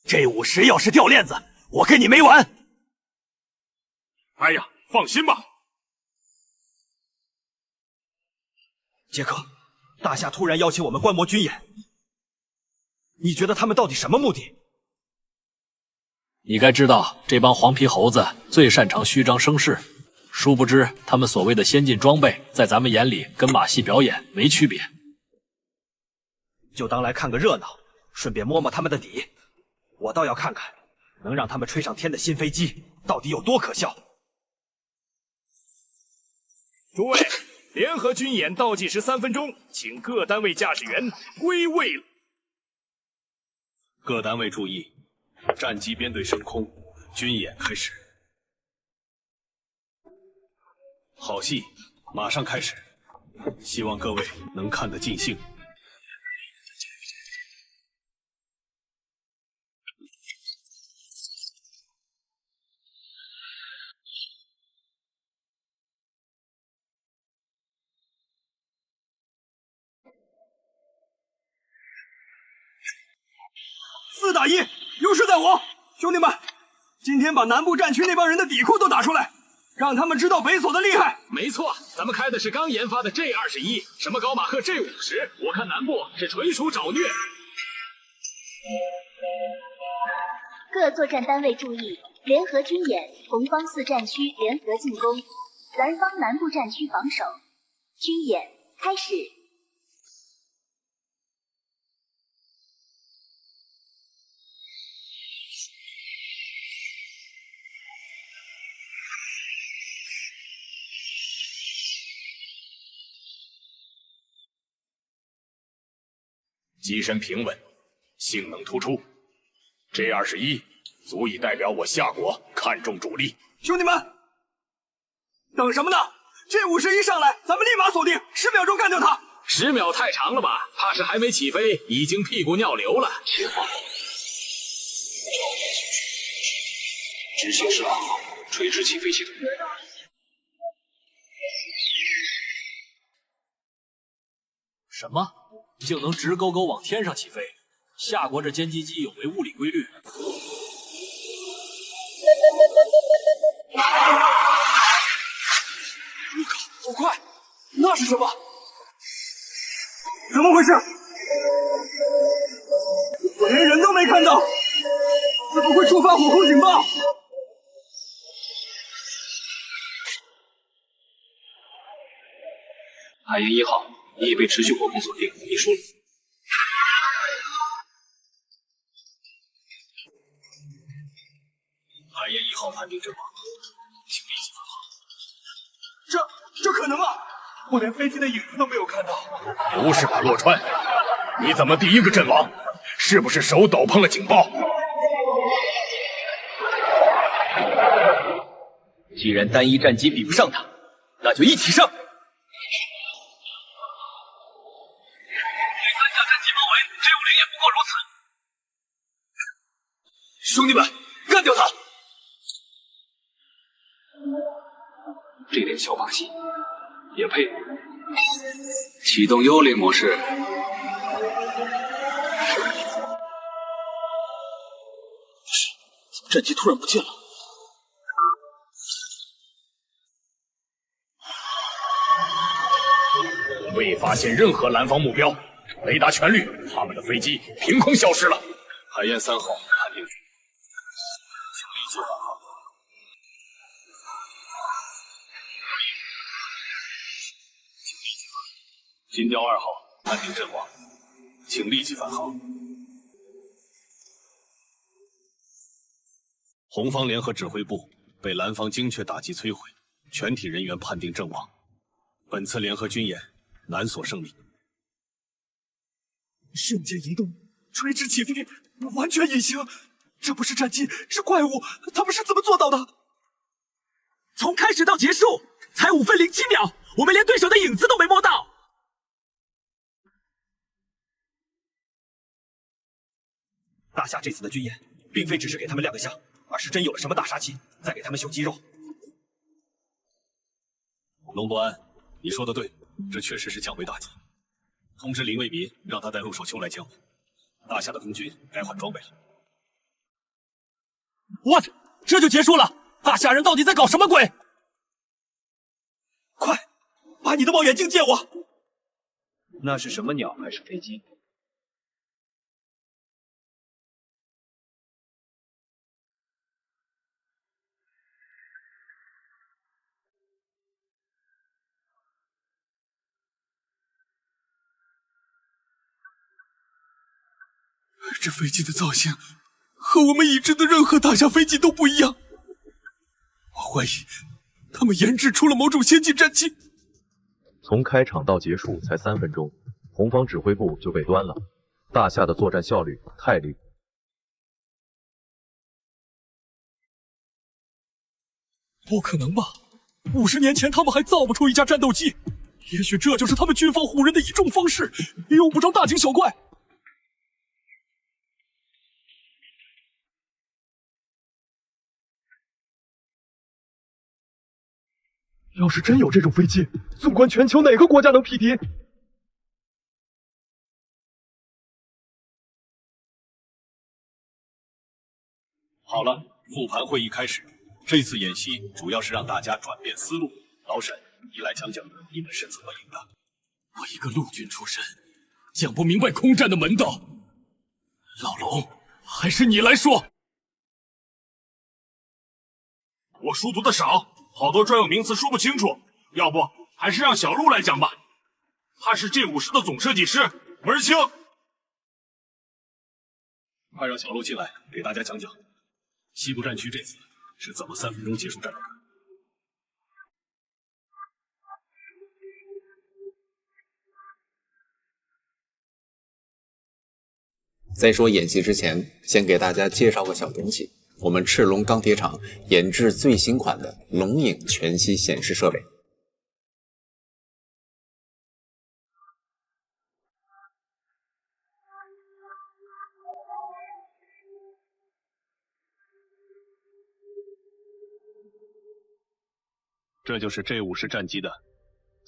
这50要是掉链子，我跟你没完！哎呀，放心吧。杰克，大夏突然邀请我们观摩军演，你觉得他们到底什么目的？你该知道，这帮黄皮猴子最擅长虚张声势，殊不知他们所谓的先进装备，在咱们眼里跟马戏表演没区别。就当来看个热闹，顺便摸摸他们的底。我倒要看看，能让他们吹上天的新飞机到底有多可笑。诸位，联合军演倒计时3分钟，请各单位驾驶员归位。各单位注意，战机编队升空，军演开始。好戏马上开始，希望各位能看得尽兴。4打1，优势在我。兄弟们，今天把南部战区那帮人的底裤都打出来，让他们知道北索的厉害。没错，咱们开的是刚研发的 J21，什么高马赫 J50，我看南部是纯属找虐。各作战单位注意，联合军演，红方4战区联合进攻，蓝方南部战区防守。军演开始。机身平稳，性能突出。J21足以代表我夏国看重主力。兄弟们，等什么呢？J51上来，咱们立马锁定，10秒钟干掉他。10秒太长了吧？怕是还没起飞，已经屁股尿流了。执行是2号，垂直起飞系统。什么？竟能直勾勾往天上起飞？夏国这歼击机有违物理规律。我靠，好快！那是什么？怎么回事？我连人都没看到，怎么会触发火控警报？海鹰1号，你已被持续火控锁定，你输了。海鹰1号判定阵亡，请立即返航。这可能吗？我连飞机的影子都没有看到。不是吧，洛川，你怎么第一个阵亡？是不是手抖碰了警报？既然单一战机比不上他，那就一起上。兄弟们，干掉他！这点小把戏也配？启动幽灵模式。战机突然不见了。未发现任何蓝方目标，雷达全绿，他们的飞机凭空消失了。海燕3号判定，请立即返航。金雕2号判定阵亡，请立即返航。红方联合指挥部被蓝方精确打击摧毁，全体人员判定阵亡。本次联合军演难锁胜利。瞬间移动，垂直起飞，完全隐形。这不是战机，是怪物，他们是怎么做到的？从开始到结束才5分07秒，我们连对手的影子都没摸到。大夏这次的军演，并非只是给他们亮个相，而是真有了什么大杀器，再给他们秀肌肉。龙伯安，你说的对，这确实是降维打击。通知林卫民，让他带入手修来江。大夏的空军该换装备了。What？ 这就结束了？大夏人到底在搞什么鬼？快，把你的望远镜借我。那是什么鸟还是飞机？这飞机的造型和我们已知的任何大夏飞机都不一样。我怀疑他们研制出了某种先进战机。从开场到结束才3分钟，红方指挥部就被端了。大夏的作战效率太厉害。不可能吧？50年前他们还造不出一架战斗机，也许这就是他们军方唬人的一种方式，用不着大惊小怪。要是真有这种飞机，纵观全球哪个国家能匹敌？好了，复盘会议开始。这次演习主要是让大家转变思路。老沈，你来讲讲你们是怎么赢的？我一个陆军出身，讲不明白空战的门道。老龙，还是你来说。我书读的少，好多专有名词说不清楚，要不还是让小陆来讲吧。他是 G50的总设计师，门儿清。快让小陆进来，给大家讲讲西部战区这次是怎么3分钟结束战斗的。在说演习之前，先给大家介绍个小东西。我们赤龙钢铁厂研制最新款的龙影全息显示设备。这就是 G50战机的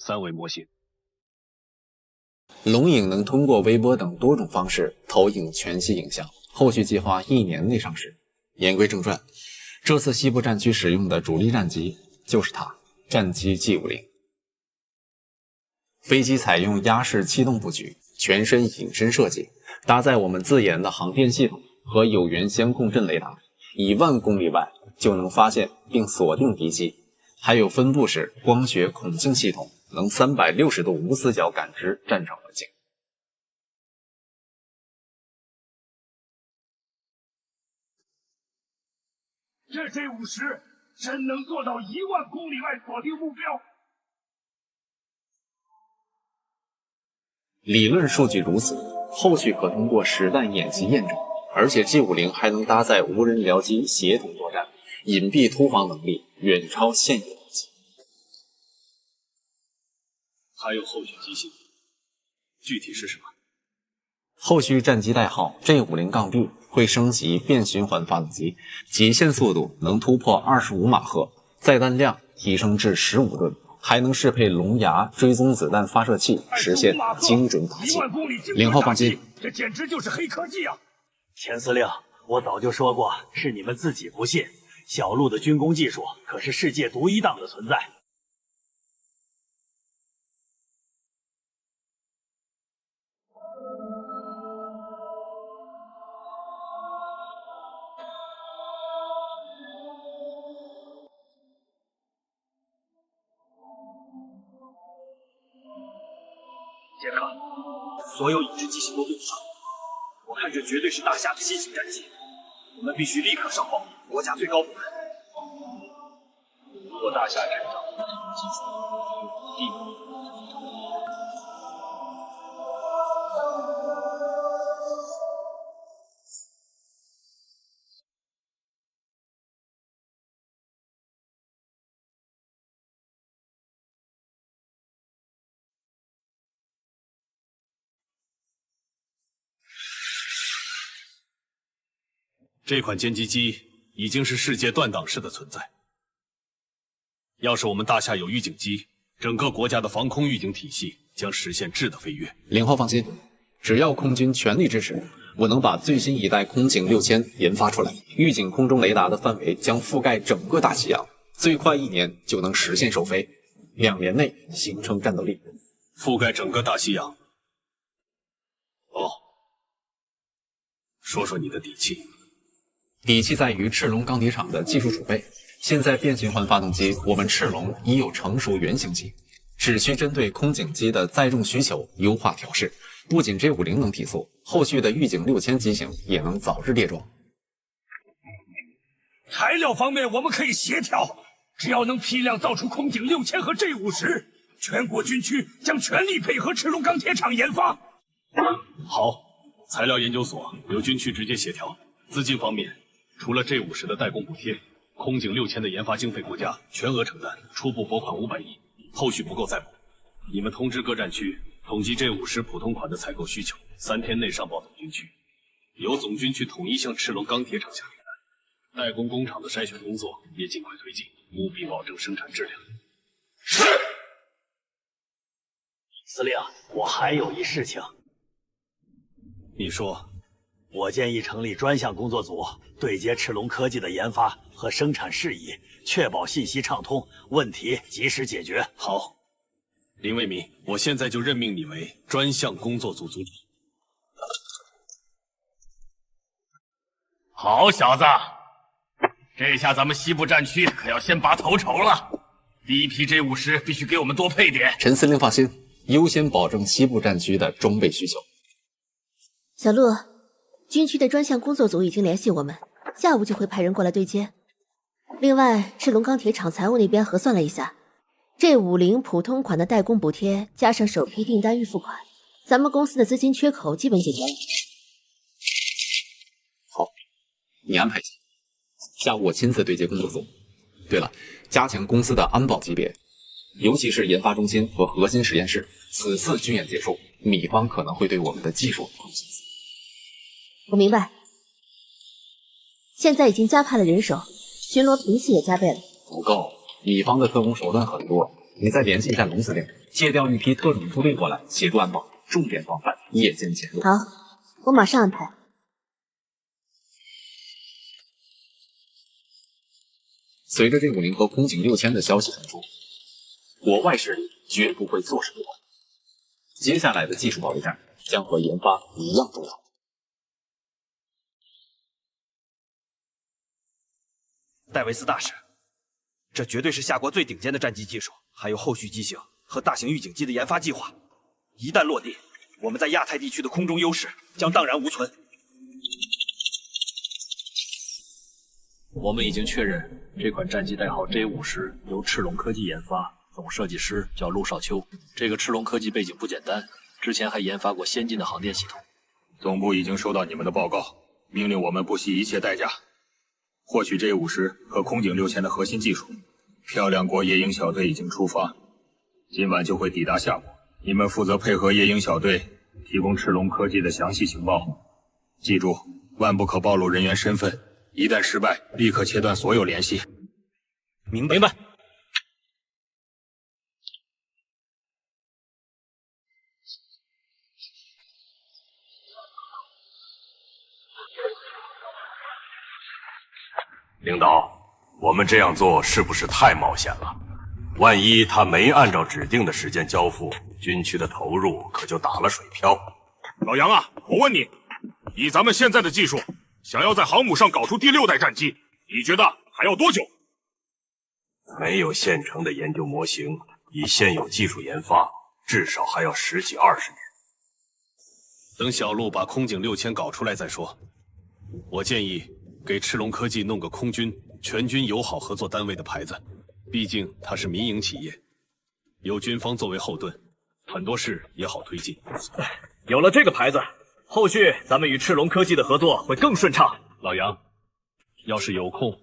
3维模型。龙影能通过微波等多种方式投影全息影像，后续计划1年内上市。言归正传，这次西部战区使用的主力战机就是它，战机 G50。飞机采用鸭式气动布局，全身隐身设计，搭载我们自研的航电系统和有源相控阵雷达，1万公里外就能发现并锁定敌机，还有分布式光学孔径系统，能360度无死角感知战场环境。这 G50真能做到1万公里外锁定目标？理论数据如此，后续可通过实弹演习验证。而且 G50还能搭载无人僚机协同作战，隐蔽突防能力远超现有武器。还有后续机型，具体是什么？后续战机代号 G50-B 会升级变循环发动机，极限速度能突破25马赫，载弹量提升至15吨，还能适配龙牙追踪子弹发射器，实现精准打击。0号放心，这简直就是黑科技啊！钱司令，我早就说过，是你们自己不信。小陆的军工技术可是世界独一档的存在。杰克，所有已知机型都对上，我看这绝对是大夏的新型战机，我们必须立刻上报国家最高部门。如果大夏战场技术有地位，这款歼击机已经是世界断档式的存在。要是我们大夏有预警机，整个国家的防空预警体系将实现质的飞跃。0号放心，只要空军全力支持，我能把最新一代空警6000研发出来，预警空中雷达的范围将覆盖整个大西洋，最快1年就能实现首飞，2年内形成战斗力，覆盖整个大西洋。哦，说说你的底气。底气在于赤龙钢铁厂的技术储备。现在变循环发动机，我们赤龙已有成熟原型机，只需针对空警机的载重需求优化调试。不仅J50能提速，后续的预警6000机型也能早日列装。材料方面我们可以协调，只要能批量造出空警6000和J50，全国军区将全力配合赤龙钢铁厂研发。好，材料研究所由军区直接协调。资金方面，除了J50的代工补贴，空警6000的研发经费国家全额承担，初步拨款500亿，后续不够再补。你们通知各战区统计J50普通款的采购需求，3天内上报总军区，由总军区统一向赤龙钢铁厂下订单。代工工厂的筛选工作也尽快推进，务必保证生产质量。是。司令，我还有一事情。你说。我建议成立专项工作组，对接赤龙科技的研发和生产事宜，确保信息畅通，问题及时解决。好，林卫民，我现在就任命你为专项工作组组长。好小子，这下咱们西部战区可要先拔头筹了。第一批J50必须给我们多配点。陈司令放心，优先保证西部战区的装备需求。小陆。军区的专项工作组已经联系我们，下午就会派人过来对接。另外，赤龙钢铁厂财务那边核算了一下，J50普通款的代工补贴加上首批订单预付款，咱们公司的资金缺口基本解决了。好，你安排一下，下午我亲自对接工作组。对了，加强公司的安保级别，尤其是研发中心和核心实验室。此次军演结束，米方可能会对我们的技术放心思。我明白，现在已经加派了人手，巡逻频次也加倍了。不够，米方的特工手段很多，你再联系一下龙司令，借调一批特种部队过来协助安保，重点防范夜间潜入。好，我马上安排。随着J50和空警6000的消息传出，国外势力绝不会坐视不管，接下来的技术保卫战将和研发一样重要。戴维斯大使，这绝对是夏国最顶尖的战机技术，还有后续机型和大型预警机的研发计划。一旦落地，我们在亚太地区的空中优势将荡然无存。我们已经确认，这款战机代号J50由赤龙科技研发，总设计师叫陆少秋。这个赤龙科技背景不简单，之前还研发过先进的航电系统。总部已经收到你们的报告，命令我们不惜一切代价获取J50和空警6000的核心技术。漂亮国夜鹰小队已经出发，今晚就会抵达夏国。你们负责配合夜鹰小队，提供赤龙科技的详细情报。记住，万不可暴露人员身份，一旦失败，立刻切断所有联系。明白。领导，我们这样做是不是太冒险了？万一他没按照指定的时间交付，军区的投入可就打了水漂。老杨啊，我问你，以咱们现在的技术，想要在航母上搞出第6代战机，你觉得还要多久？没有现成的研究模型，以现有技术研发，至少还要10几20年。等小陆把空警6000搞出来再说。我建议给赤龙科技弄个空军全军友好合作单位的牌子，毕竟它是民营企业，有军方作为后盾，很多事也好推进。有了这个牌子，后续咱们与赤龙科技的合作会更顺畅。老杨，要是有空，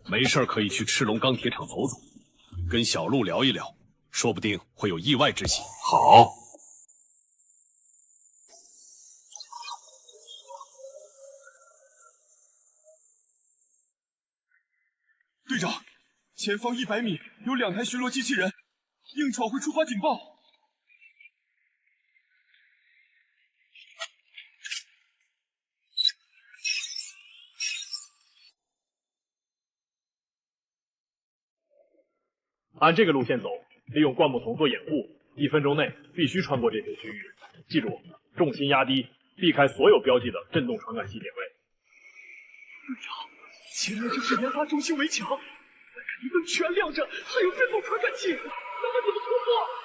没事可以去赤龙钢铁厂走走，跟小陆聊一聊，说不定会有意外之喜。好。队长，前方100米有2台巡逻机器人，鹰爪会触发警报。按这个路线走，利用灌木丛做掩护，1分钟内必须穿过这片区域。记住，重心压低，避开所有标记的震动传感器点位。队长，前面就是研发中心围墙，那个一灯全亮着，还有震动传感器，咱们怎么突破？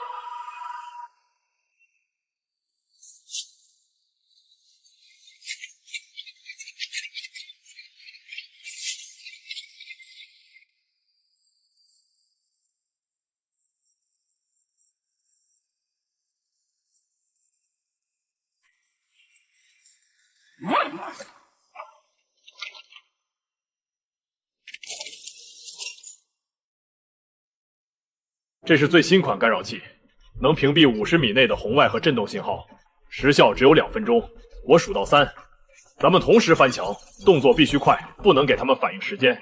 这是最新款干扰器，能屏蔽50米内的红外和震动信号，时效只有2分钟。我数到3，咱们同时翻墙，动作必须快，不能给他们反应时间。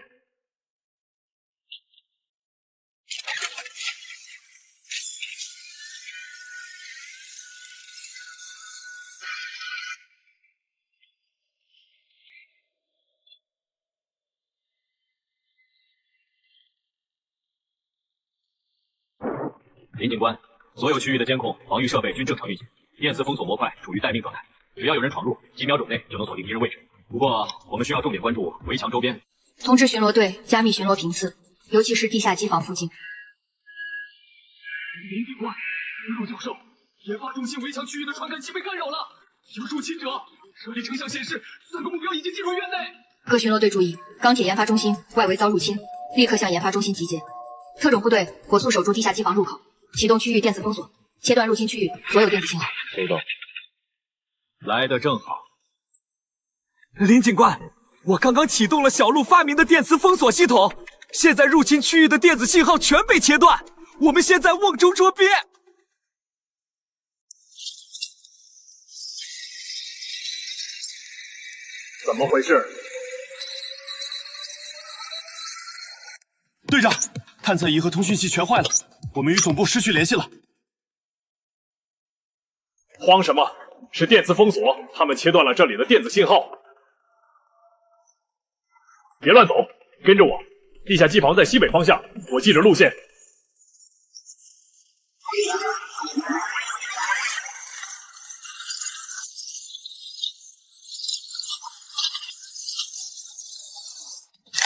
林警官，所有区域的监控、防御设备均正常运行，电磁封锁模块处于待命状态。只要有人闯入，几秒钟内就能锁定敌人位置。不过，我们需要重点关注围墙周边。通知巡逻队加密巡逻频次，尤其是地下机房附近。林警官，陆教授，研发中心围墙区域的传感器被干扰了，有入侵者。设立成像显示，3个目标已经进入院内。各巡逻队注意，钢铁研发中心外围遭入侵，立刻向研发中心集结。特种部队火速守住地下机房入口。启动区域电磁封锁，切断入侵区域所有电子信号。收到。来的正好。林警官，我刚刚启动了小鹿发明的电磁封锁系统，现在入侵区域的电子信号全被切断，我们现在瓮中捉鳖。怎么回事？队长，探测仪和通讯器全坏了。我们与总部失去联系了。慌什么？是电磁封锁，他们切断了这里的电子信号。别乱走，跟着我。地下机房在西北方向，我记着路线。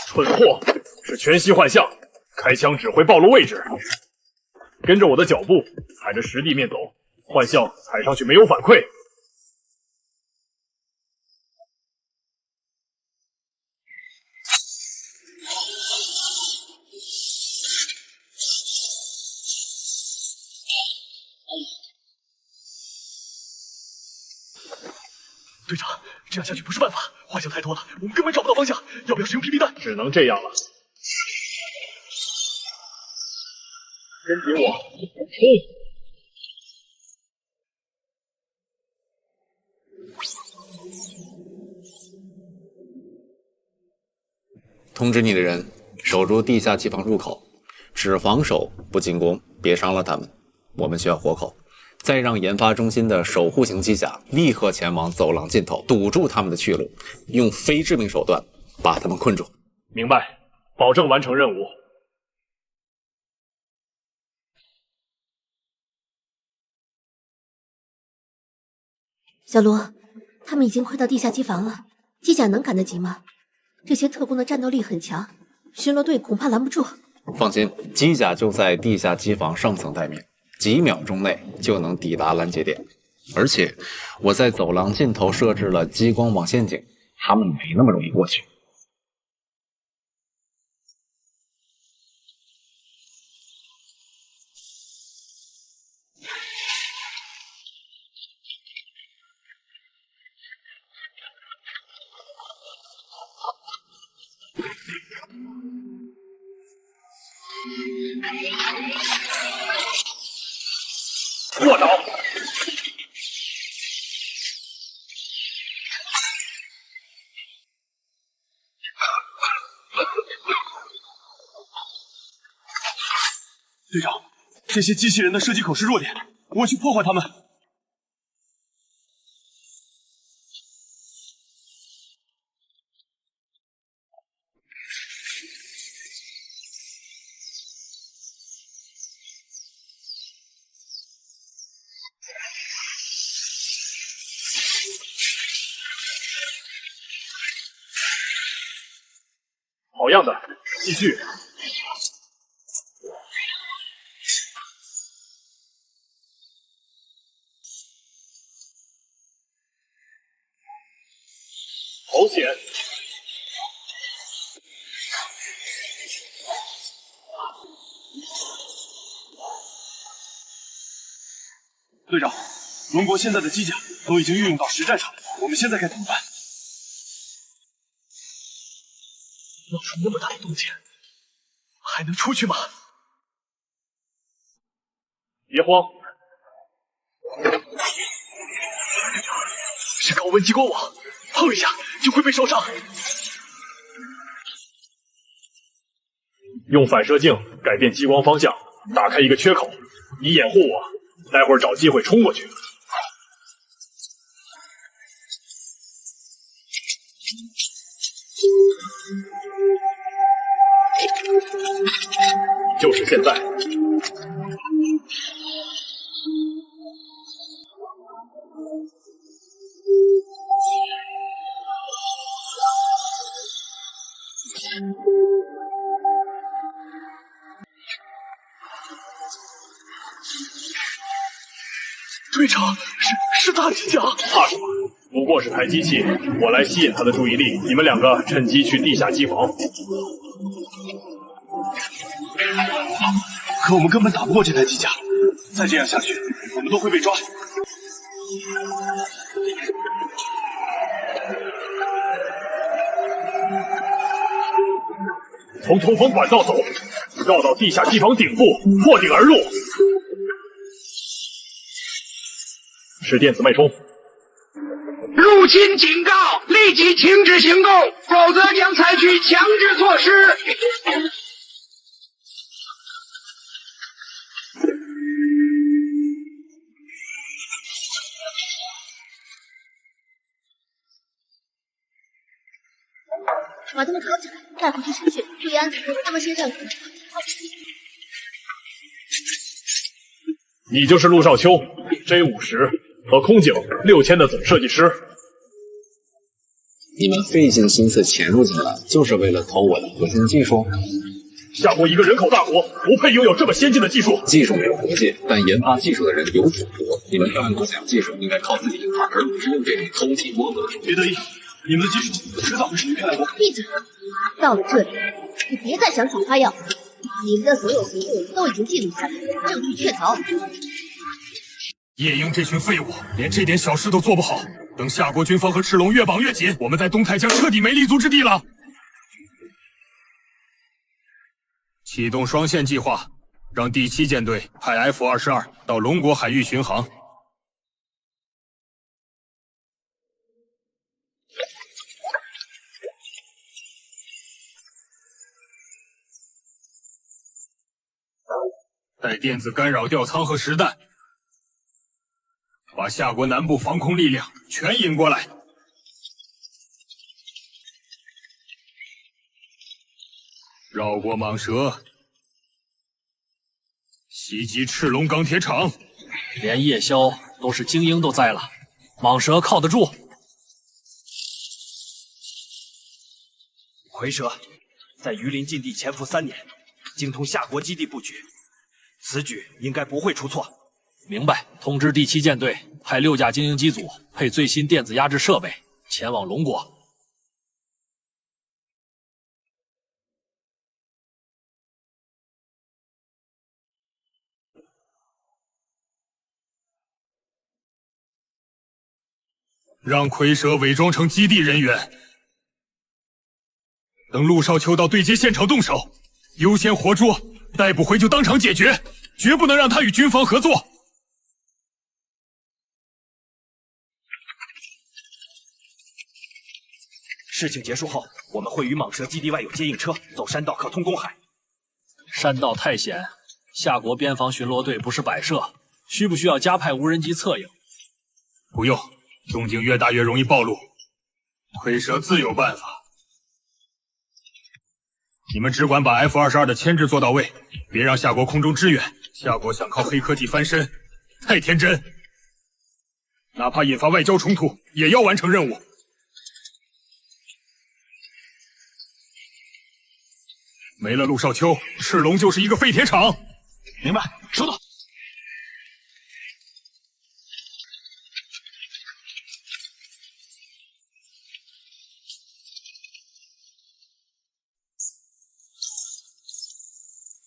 蠢货，是全息幻象，开枪只会暴露位置。跟着我的脚步，踩着实地面走，幻象踩上去没有反馈。队长，这样下去不是办法，幻象太多了，我们根本找不到方向。要不要使用 PP 弹？只能这样了。跟紧我，冲！通知你的人，守住地下机房入口，只防守不进攻，别伤了他们。我们需要活口。再让研发中心的守护型机甲立刻前往走廊尽头，堵住他们的去路，用非致命手段把他们困住。明白，保证完成任务。小罗，他们已经快到地下机房了，机甲能赶得及吗？这些特工的战斗力很强，巡逻队恐怕拦不住。放心，机甲就在地下机房上层待命，几秒钟内就能抵达拦截点。而且我在走廊尽头设置了激光网陷阱，他们没那么容易过去。卧倒！队长，这些机器人的射击口是弱点，我去破坏它们。好样的，继续。好险！队长，龙国现在的机甲都已经运用到实战场，我们现在该怎么办？闹出那么大的动静，还能出去吗？别慌，是高温激光网，碰一下就会被烧伤。用反射镜改变激光方向，打开一个缺口，你掩护我，待会儿找机会冲过去。就是现在！队长，是大机甲，怕什么？不过是台机器，我来吸引他的注意力，你们两个趁机去地下机房。可我们根本打不过这台机甲，再这样下去，我们都会被抓。从通风管道走，绕到地下机房顶部，破顶而入。是电子脉冲。入侵警告，立即停止行动，否则将采取强制措施。把他们铐起来，带回去审讯，注意安全。他们身上有什么？你就是陆少秋 J50和空警6000的总设计师。你们费尽心思潜入进来，就是为了偷我的核心技术？夏国一个人口大国，不配拥有这么先进的技术。技术没有国界，但研发技术的人有祖国。你们漂亮国想要技术，应该靠自己研发，而不是用这种偷鸡摸狗的手段。别得意，你们的技术迟早会属于漂亮国。闭嘴！到了这里，你别再想耍花样。你们的所有行动都已经记录下来，证据确凿。夜鹰这群废物，连这点小事都做不好。等夏国军方和赤龙越绑越紧，我们在东太将彻底没立足之地了。启动双线计划，让第7舰队派 F-22到龙国海域巡航。带电子干扰吊舱和实弹。把夏国南部防空力量全引过来，绕过蟒蛇，袭击赤龙钢铁厂。连夜宵都是精英都栽了，蟒蛇靠得住。蝰蛇在榆林禁地潜伏3年，精通夏国基地布局，此举应该不会出错。明白，通知第7舰队派6架精英机组，配最新电子压制设备，前往龙国。让蝰蛇伪装成基地人员，等陆少秋到对接现场动手，优先活捉，逮不回就当场解决，绝不能让他与军方合作。事情结束后，我们会与蟒蛇基地外有接应车，走山道可通公海。山道太险，夏国边防巡逻队不是摆设，需不需要加派无人机策应？不用，动静越大越容易暴露，蝰蛇自有办法。你们只管把 F-22的牵制做到位，别让夏国空中支援。夏国想靠黑科技翻身，太天真。哪怕引发外交冲突，也要完成任务。没了陆少秋，赤龙就是一个废铁厂。明白，收到。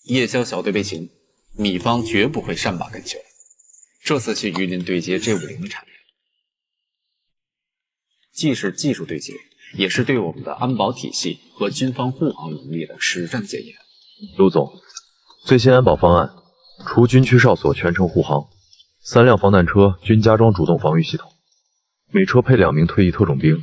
夜宵小队被擒，米方绝不会善罢甘休。这次去榆林对接G50的产业，既是技术对接，也是对我们的安保体系和军方护航能力的实战检验。陆总，最新安保方案，除军区哨所全程护航，3辆防弹车均加装主动防御系统，每车配2名退役特种兵，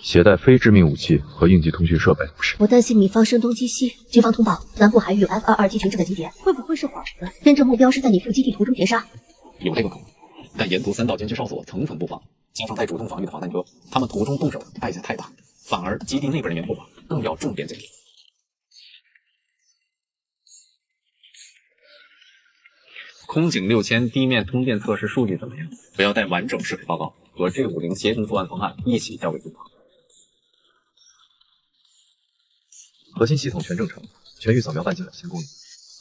携带非致命武器和应急通讯设备。我担心米方声东击西，军方通报南部海域有 F-22机群正在集结，会不会是幌子？真正目标是在你副基地途中截杀？有这个可能，但沿途3道军区哨所层层布防，加上带主动防御的防弹车，他们途中动手代价太大，反而基地内部人员布防更要重点检查。空警6000地面通电测试数据怎么样？不要带完整适配报告，和G50协同作案方案一起交给军方。核心系统全正常，全域扫描半径2000公里，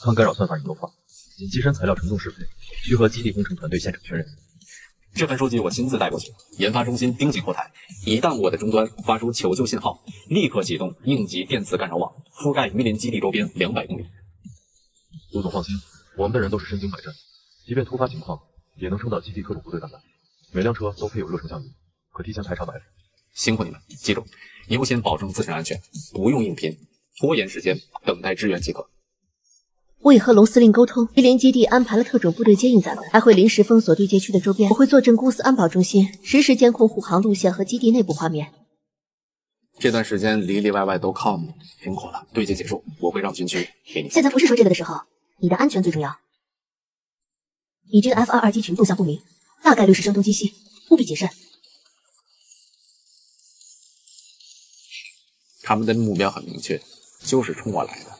抗干扰算法已优化，仅机身材料承重适配，需和基地工程团队现场确认。这份数据我亲自带过去，研发中心盯紧后台，一旦我的终端发出求救信号，立刻启动应急电磁干扰网，覆盖榆林基地周边200公里。陆总放心，我们的人都是身经百战，即便突发情况，也能撑到基地特种部队大战。每辆车都配有热成像仪，可提前排查埋伏。辛苦你们，记住，优先保证自身安全，不用硬拼，拖延时间，等待支援即可。我已和龙司令沟通，榆林基地安排了特种部队接应咱们，还会临时封锁对接区的周边。我会坐镇公司安保中心，实时监控护航路线和基地内部画面。这段时间里里外外都靠你，辛苦了。对接结束，我会让军区给你。现在不是说这个的时候，你的安全最重要。敌军 F-22机群动向不明，大概率是声东击西，务必谨慎。他们的目标很明确，就是冲我来的。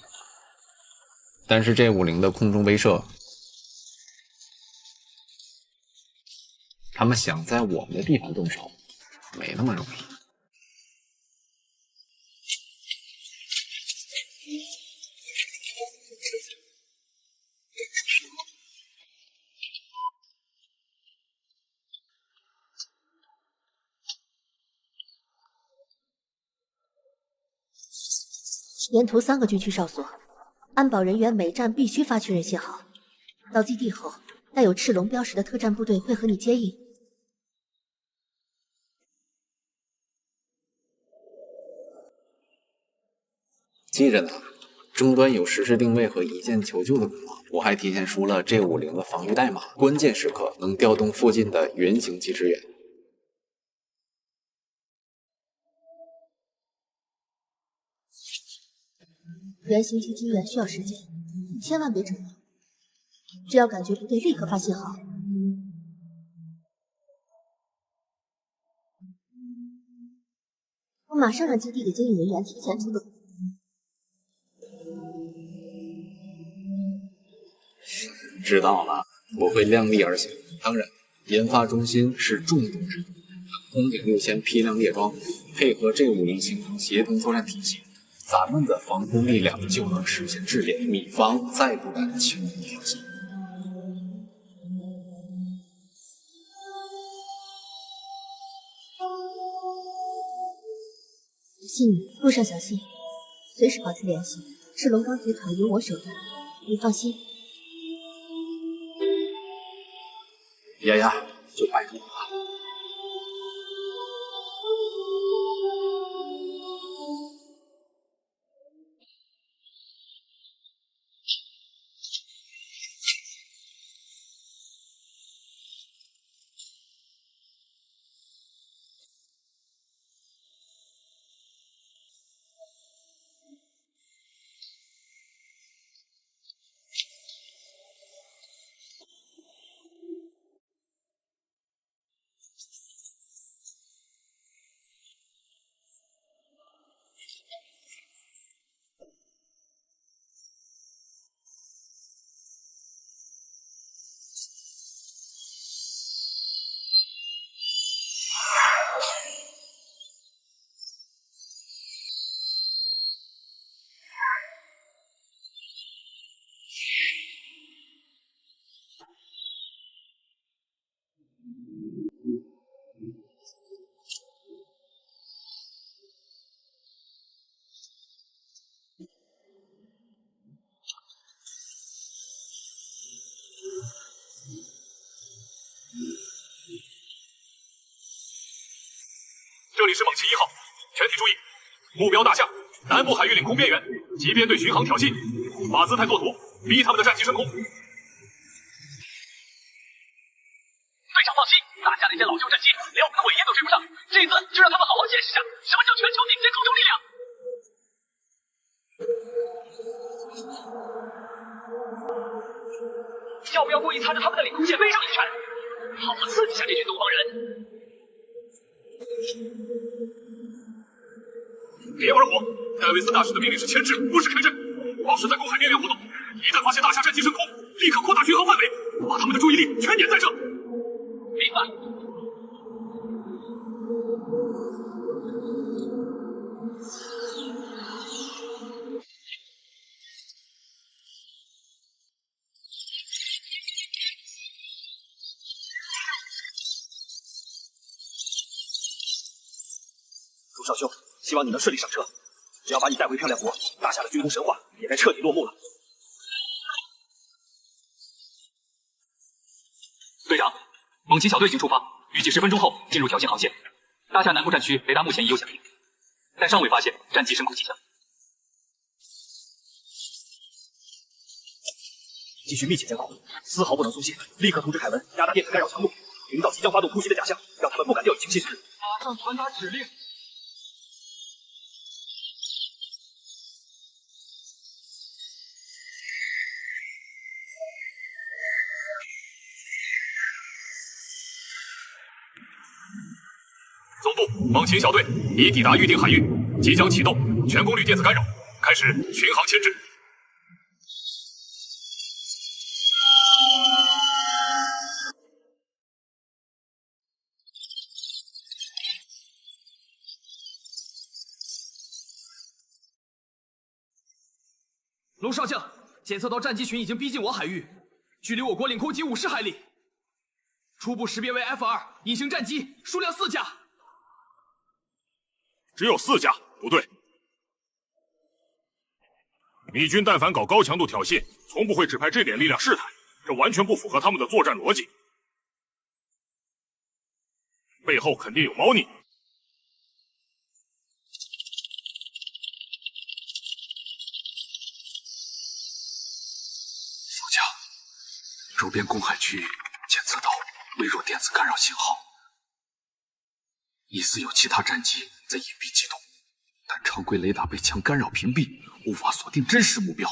但是G50的空中威慑，他们想在我们的地盘动手，没那么容易。沿途3个军区哨所，安保人员每站必须发确认信号。到基地后，带有赤龙标识的特战部队会和你接应。记着呢，终端有实时定位和一键求救的功能。我还提前输了G50的防御代码，关键时刻能调动附近的原型机支援。原型机支援需要时间，你千万别折腾。只要感觉不对，立刻发信号。我马上让基地的接应人员提前出动。知道了，我会量力而行。当然，研发中心是重中之重。空警6000批量列装，配合G50形成协同作战体系，咱们的防空力量就能实现质变，米方再不敢轻易挑衅。信你，路上小心，随时保持联系。赤龙钢铁厂有我手段，你放心。丫丫，就拜托你了。这里是猛禽1号，全体注意，目标大象，南部海域领空边缘，即便对巡航挑衅，把姿态作图，逼他们的战机升空。队长放心，大夏那些老旧战机连我们的尾烟都追不上，这次就让他们好好见识下什么叫全球顶尖空中力量。要不要故意擦着他们的领空线飞上一圈，好好刺激下这群东方人？别玩火！戴维斯大使的命令是牵制，不是开战。保持在公海边缘活动，一旦发现大夏战机升空，立刻扩大巡航范围，把他们的注意力全点在这。明白。陆少兄，希望你能顺利上车。只要把你带回漂亮国，大夏的军工神话也该彻底落幕了。队长，猛禽小队已经出发，预计10分钟后进入挑衅航线。大夏南部战区雷达目前已有响应，但尚未发现战机升空迹象。继续密切监控，丝毫不能松懈，立刻通知凯文压大电子干扰强度，营造即将发动突袭的假象，让他们不敢掉以轻心。马上传达指令。总部，猛禽小队已抵达预定海域，即将启动全功率电子干扰，开始巡航牵制。龙少将，检测到战机群已经逼近我海域，距离我国领空仅50海里，初步识别为 F2 隐形战机，数量4架。只有4架，不对。米军但凡搞高强度挑衅，从不会只派这点力量试探，这完全不符合他们的作战逻辑。背后肯定有猫腻。小将，周边公海区域检测到微弱电子干扰信号，疑似有其他战机在隐蔽机动，但常规雷达被强干扰屏蔽，无法锁定真实目标。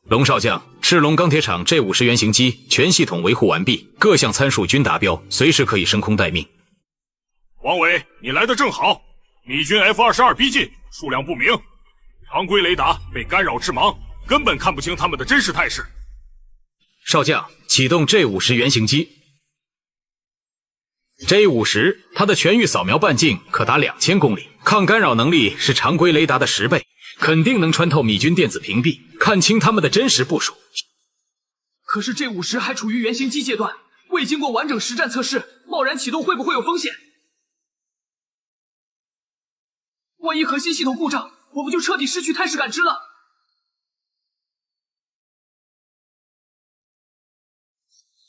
龙少将，赤龙钢铁厂 J50原型机全系统维护完毕，各项参数均达标，随时可以升空待命。王伟，你来得正好。米军 F-22逼近，数量不明，常规雷达被干扰致盲，根本看不清他们的真实态势。少将，启动 J50原型机。J50，它的全域扫描半径可达2000公里，抗干扰能力是常规雷达的10倍，肯定能穿透米军电子屏蔽，看清他们的真实部署。可是 J50还处于原型机阶段，未经过完整实战测试，贸然启动会不会有风险？万一核心系统故障，我不就彻底失去态势感知了？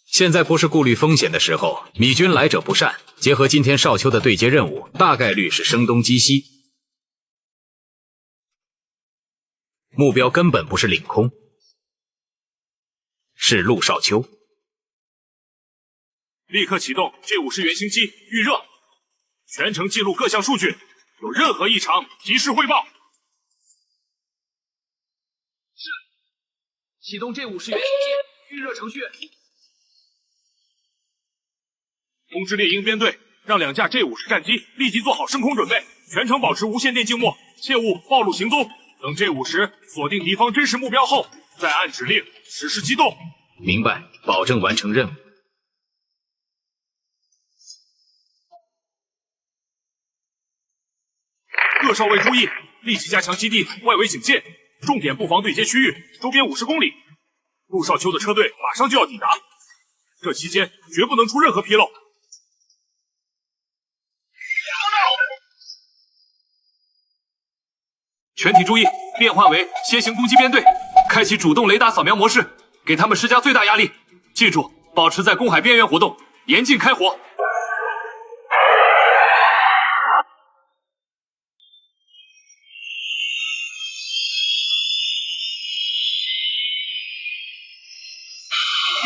现在不是顾虑风险的时候，米军来者不善，结合今天少秋的对接任务，大概率是声东击西。目标根本不是领空，是陆少秋。立刻启动 J50原型机预热，全程记录各项数据，有任何异常及时汇报。是。启动 J50原型机预热程序。通知猎鹰编队，让2架 J50战机立即做好升空准备，全程保持无线电静默，切勿暴露行踪。等 J50锁定敌方真实目标后，再按指令实施机动。明白，保证完成任务。各少尉注意，立即加强基地外围警戒，重点布防对接区域周边50公里。陆少秋的车队马上就要抵达，这期间绝不能出任何纰漏。全体注意，变换为先行攻击编队，开启主动雷达扫描模式，给他们施加最大压力。记住，保持在公海边缘活动，严禁开火。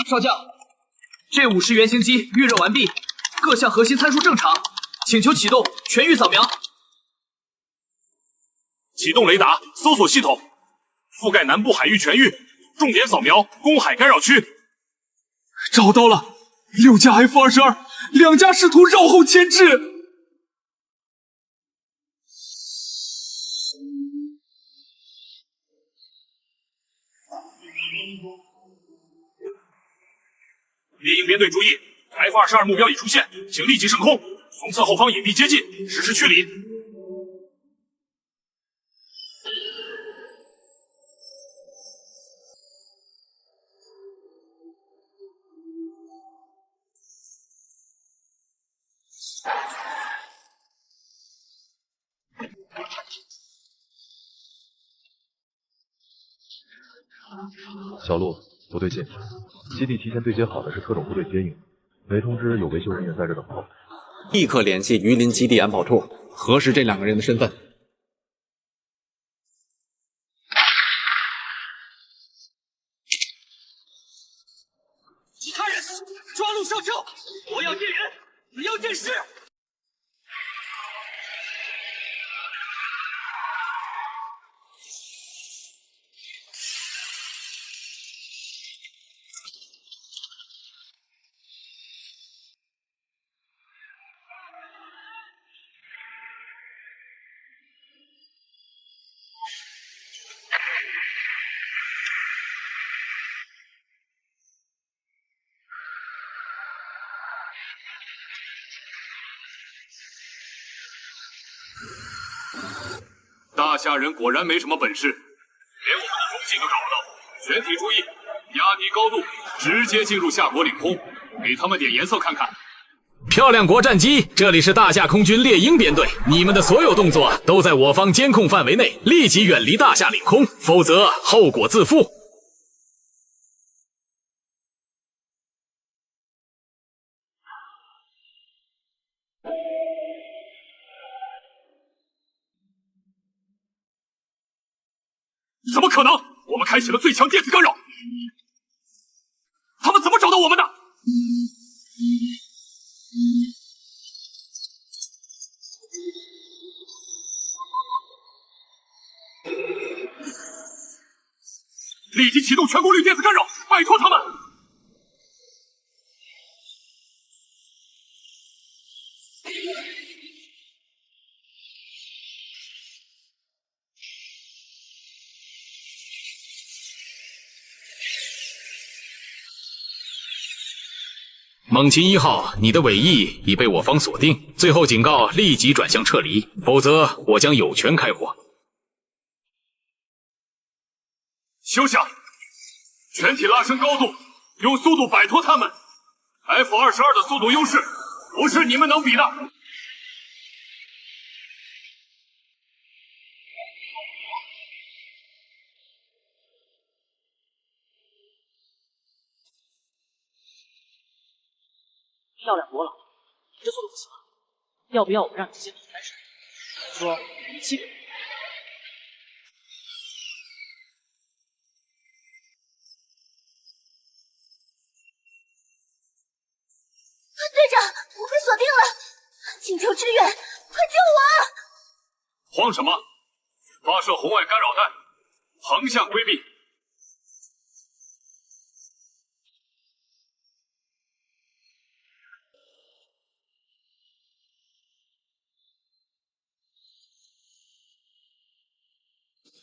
少将，这50原型机预热完毕，各项核心参数正常，请求启动全域扫描。启动雷达搜索系统，覆盖南部海域全域，重点扫描公海干扰区。找到了，6架 F-22，2架试图绕后牵制。猎鹰编队注意 ，F-22目标已出现，请立即升空，从侧后方隐蔽接近，实施驱离。小陆，不对劲，基地提前对接好的是特种部队接应，没通知有维修人员在这等候。立刻联系榆林基地安保处，核实这2个人的身份。其他人抓陆上校，我要见人，你要见尸。大夏人果然没什么本事，连我们的踪迹都找不到。全体注意，压低高度，直接进入夏国领空，给他们点颜色看看。漂亮国战机，这里是大夏空军猎鹰编队，你们的所有动作都在我方监控范围内，立即远离大夏领空，否则后果自负。怎么可能？我们开启了最强电子干扰，他们怎么找到我们的？立即启动全功率电子干扰，拜托他们！猛禽1号，你的尾翼已被我方锁定，最后警告立即转向撤离，否则我将有权开火。休想！全体拉升高度，用速度摆脱他们。F-22的速度优势不是你们能比的。漂亮多了，你这速度不行了，要不要我们让你先避开水？说7秒。队长，我被锁定了，请求支援，快救我！慌什么？发射红外干扰弹，横向规避。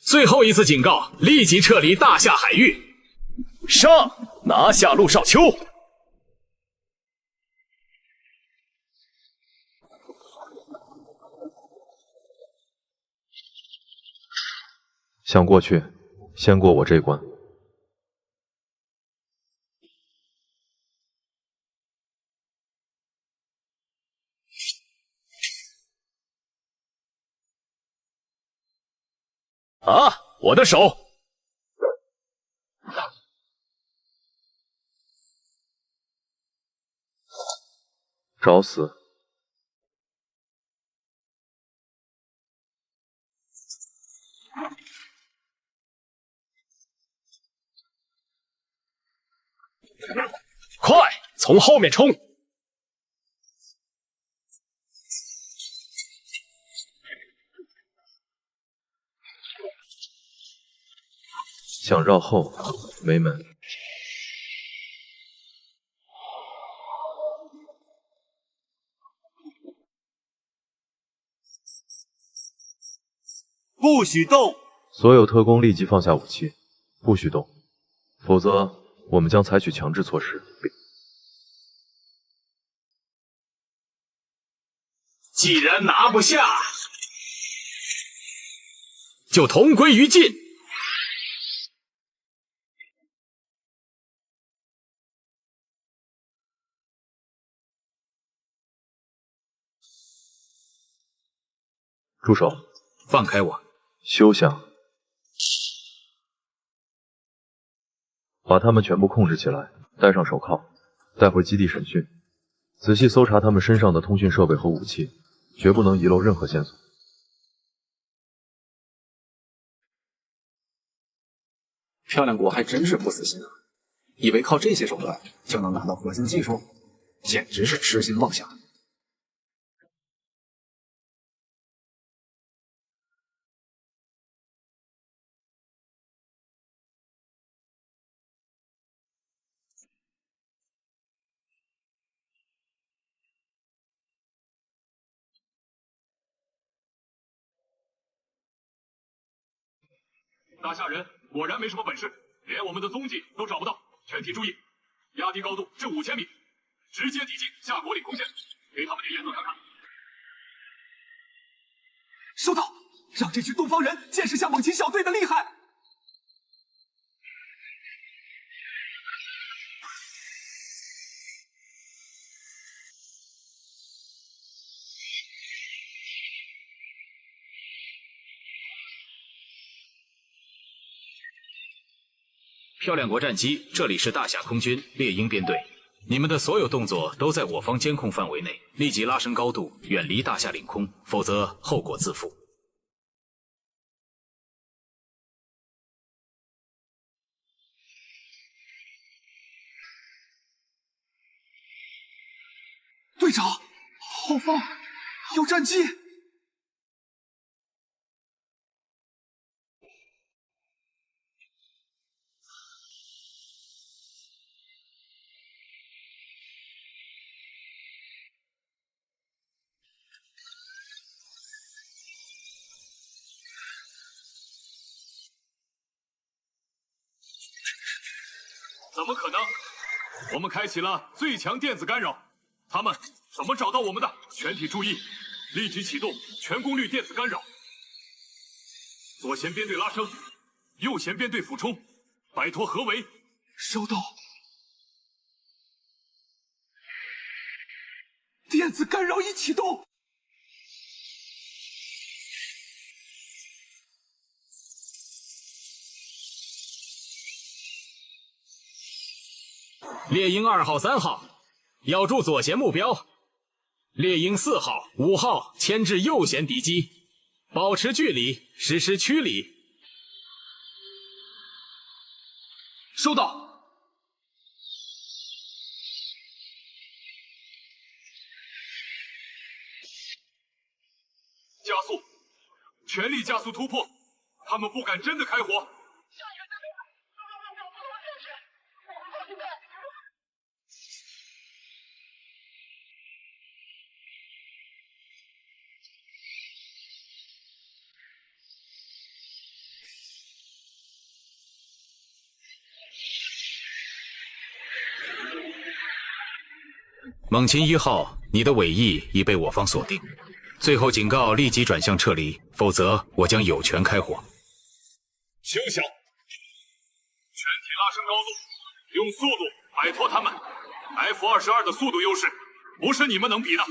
最后一次警告，立即撤离大夏海域。上，拿下陆少秋。想过去，先过我这关。啊！我的手！找死！从后面冲！想绕后，没门。不许动！所有特工立即放下武器，不许动，否则我们将采取强制措施。既然拿不下，就同归于尽。住手！放开我！休想！把他们全部控制起来，戴上手铐，带回基地审讯。仔细搜查他们身上的通讯设备和武器，绝不能遗漏任何线索。漂亮国还真是不死心啊！以为靠这些手段就能拿到核心技术，简直是痴心妄想。大夏人果然没什么本事，连我们的踪迹都找不到。全体注意，压低高度至5000米，直接抵近夏国领空线，给他们点颜色看看。收到，让这群东方人见识下猛禽小队的厉害。漂亮国战机，这里是大夏空军猎鹰编队，你们的所有动作都在我方监控范围内，立即拉升高度，远离大夏领空，否则后果自负。队长，后方有战机！怎么可能？我们开启了最强电子干扰，他们怎么找到我们的？全体注意，立即启动全功率电子干扰。左舷编队拉升，右舷编队俯冲，摆脱合围。收到。电子干扰已启动。猎鹰2号、3号，咬住左舷目标。猎鹰4号、5号牵制右舷敌机，保持距离，实施驱离。收到。加速，全力加速突破，他们不敢真的开火。猛禽1号，你的尾翼已被我方锁定，最后警告立即转向撤离，否则我将有权开火。休想！全体拉升高度，用速度摆脱他们。F-22的速度优势不是你们能比的。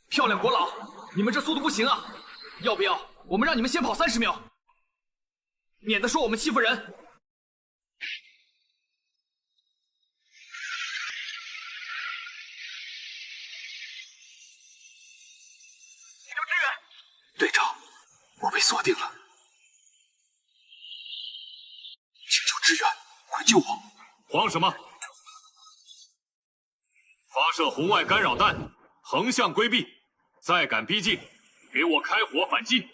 漂亮国老，你们这速度不行啊！要不要我们让你们先跑30秒，免得说我们欺负人？锁定了。请求支援，快救我！慌什么？发射红外干扰弹，横向规避，再敢逼近，给我开火反击！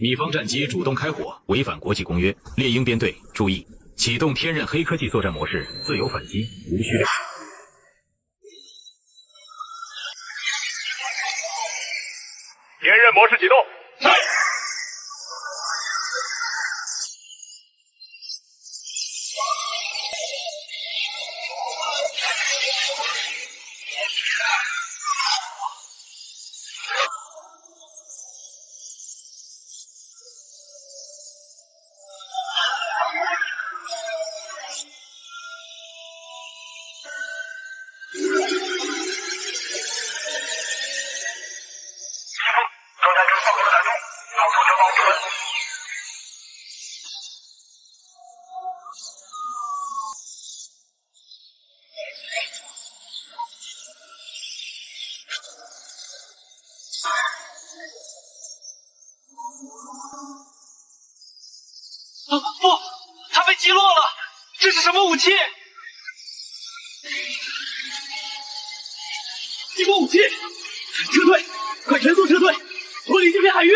米方战机主动开火，违反国际公约。猎鹰编队注意，启动天刃黑科技作战模式，自由反击，无需料。天刃模式启动。不，它被击落了！这是什么武器？激光武器！撤退！快全速撤退！脱离这片海域！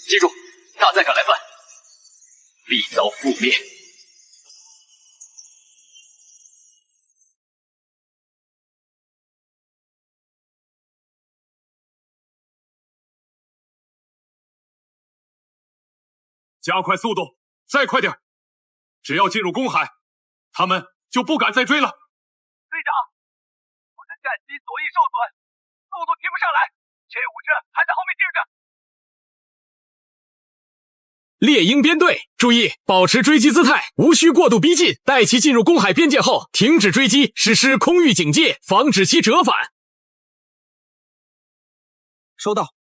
记住，大再敢来犯，必遭覆灭。加快速度，再快点！只要进入公海，他们就不敢再追了。队长，我的战机左翼受损，速度提不上来，这5只还在后面盯着。猎鹰编队注意，保持追击姿态，无需过度逼近。待其进入公海边界后，停止追击，实施空域警戒，防止其折返。收到。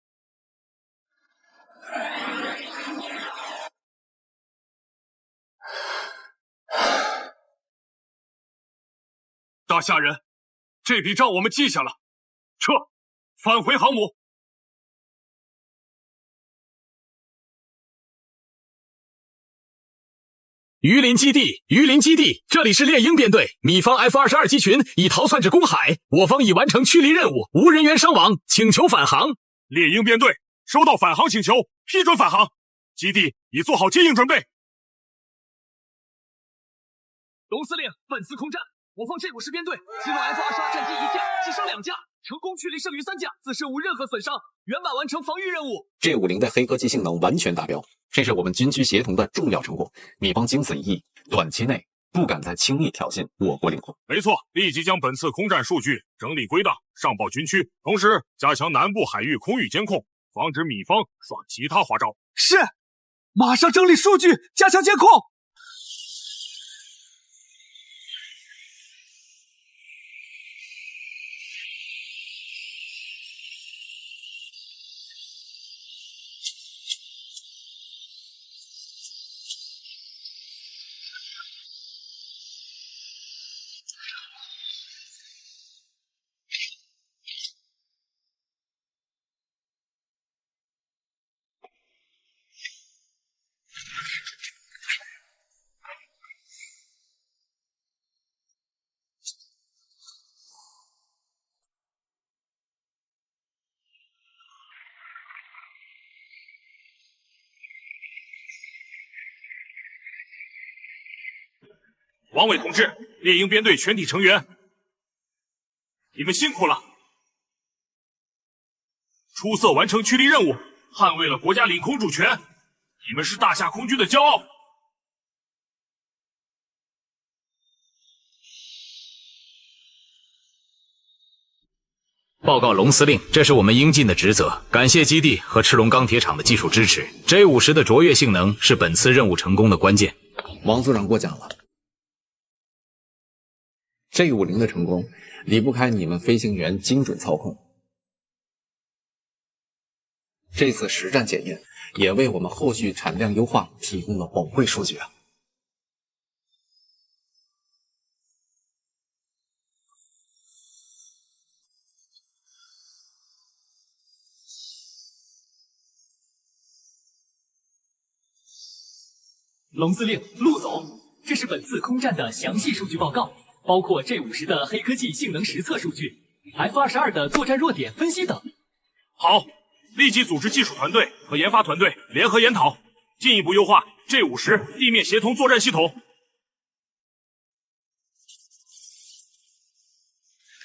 大夏人，这笔账我们记下了，撤，返回航母。榆林基地，榆林基地，这里是猎鹰编队，米方 F-22 机群已逃窜至公海，我方已完成驱离任务，无人员伤亡，请求返航。猎鹰编队收到返航请求，批准返航，基地已做好接应准备。龙司令，本次空战，我方 G50编队击落 F-22 战机1架，击伤2架，成功驱离剩余3架，自身无任何损伤，圆满完成防御任务。G50的黑科技性能完全达标，这是我们军区协同的重要成果。米方经此一役，短期内不敢再轻易挑衅我国领空。没错，立即将本次空战数据整理归档，上报军区，同时加强南部海域空域监控，防止米方耍其他花招。是，马上整理数据，加强监控。王伟同志，猎鹰编队全体成员，你们辛苦了！出色完成驱离任务，捍卫了国家领空主权，你们是大夏空军的骄傲。报告龙司令，这是我们应尽的职责。感谢基地和赤龙钢铁厂的技术支持。J50的卓越性能是本次任务成功的关键。王组长过奖了。J50的成功离不开你们飞行员精准操控。这次实战检验也为我们后续产量优化提供了宝贵数据啊！龙司令、陆总，这是本次空战的详细数据报告，包括 J50的黑科技性能实测数据、F-22的作战弱点分析等。好，立即组织技术团队和研发团队联合研讨，进一步优化 J50地面协同作战系统。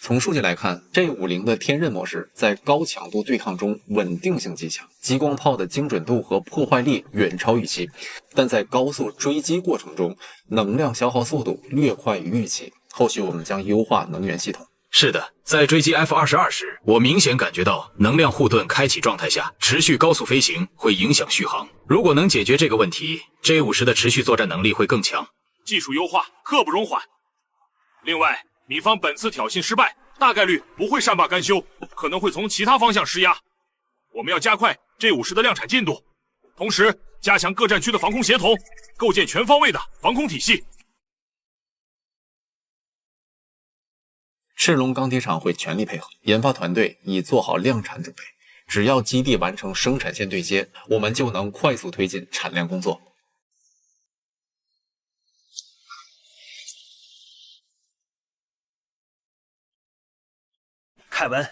从数据来看 ，J50的天刃模式在高强度对抗中稳定性极强，激光炮的精准度和破坏力远超预期，但在高速追击过程中，能量消耗速度略快于预期。后续我们将优化能源系统。是的，在追击 F-22时，我明显感觉到能量护盾开启状态下，持续高速飞行会影响续航。如果能解决这个问题 ，J50的持续作战能力会更强。技术优化刻不容缓。另外，米方本次挑衅失败，大概率不会善罢甘休，可能会从其他方向施压。我们要加快 J50的量产进度，同时加强各战区的防空协同，构建全方位的防空体系。赤龙钢铁厂会全力配合，研发团队已做好量产准备。只要基地完成生产线对接，我们就能快速推进产量工作。凯文，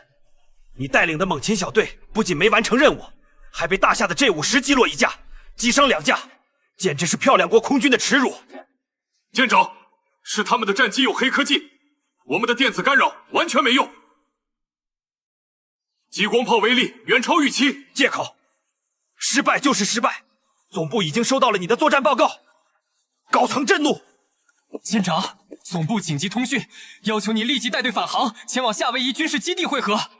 你带领的猛禽小队不仅没完成任务，还被大夏的 J50击落一架，击伤2架，简直是漂亮国空军的耻辱。舰长，是他们的战机有黑科技，我们的电子干扰完全没用，激光炮威力远超预期。借口，失败就是失败。总部已经收到了你的作战报告，高层震怒。舰长，总部紧急通讯，要求你立即带队返航，前往夏威夷军事基地会合。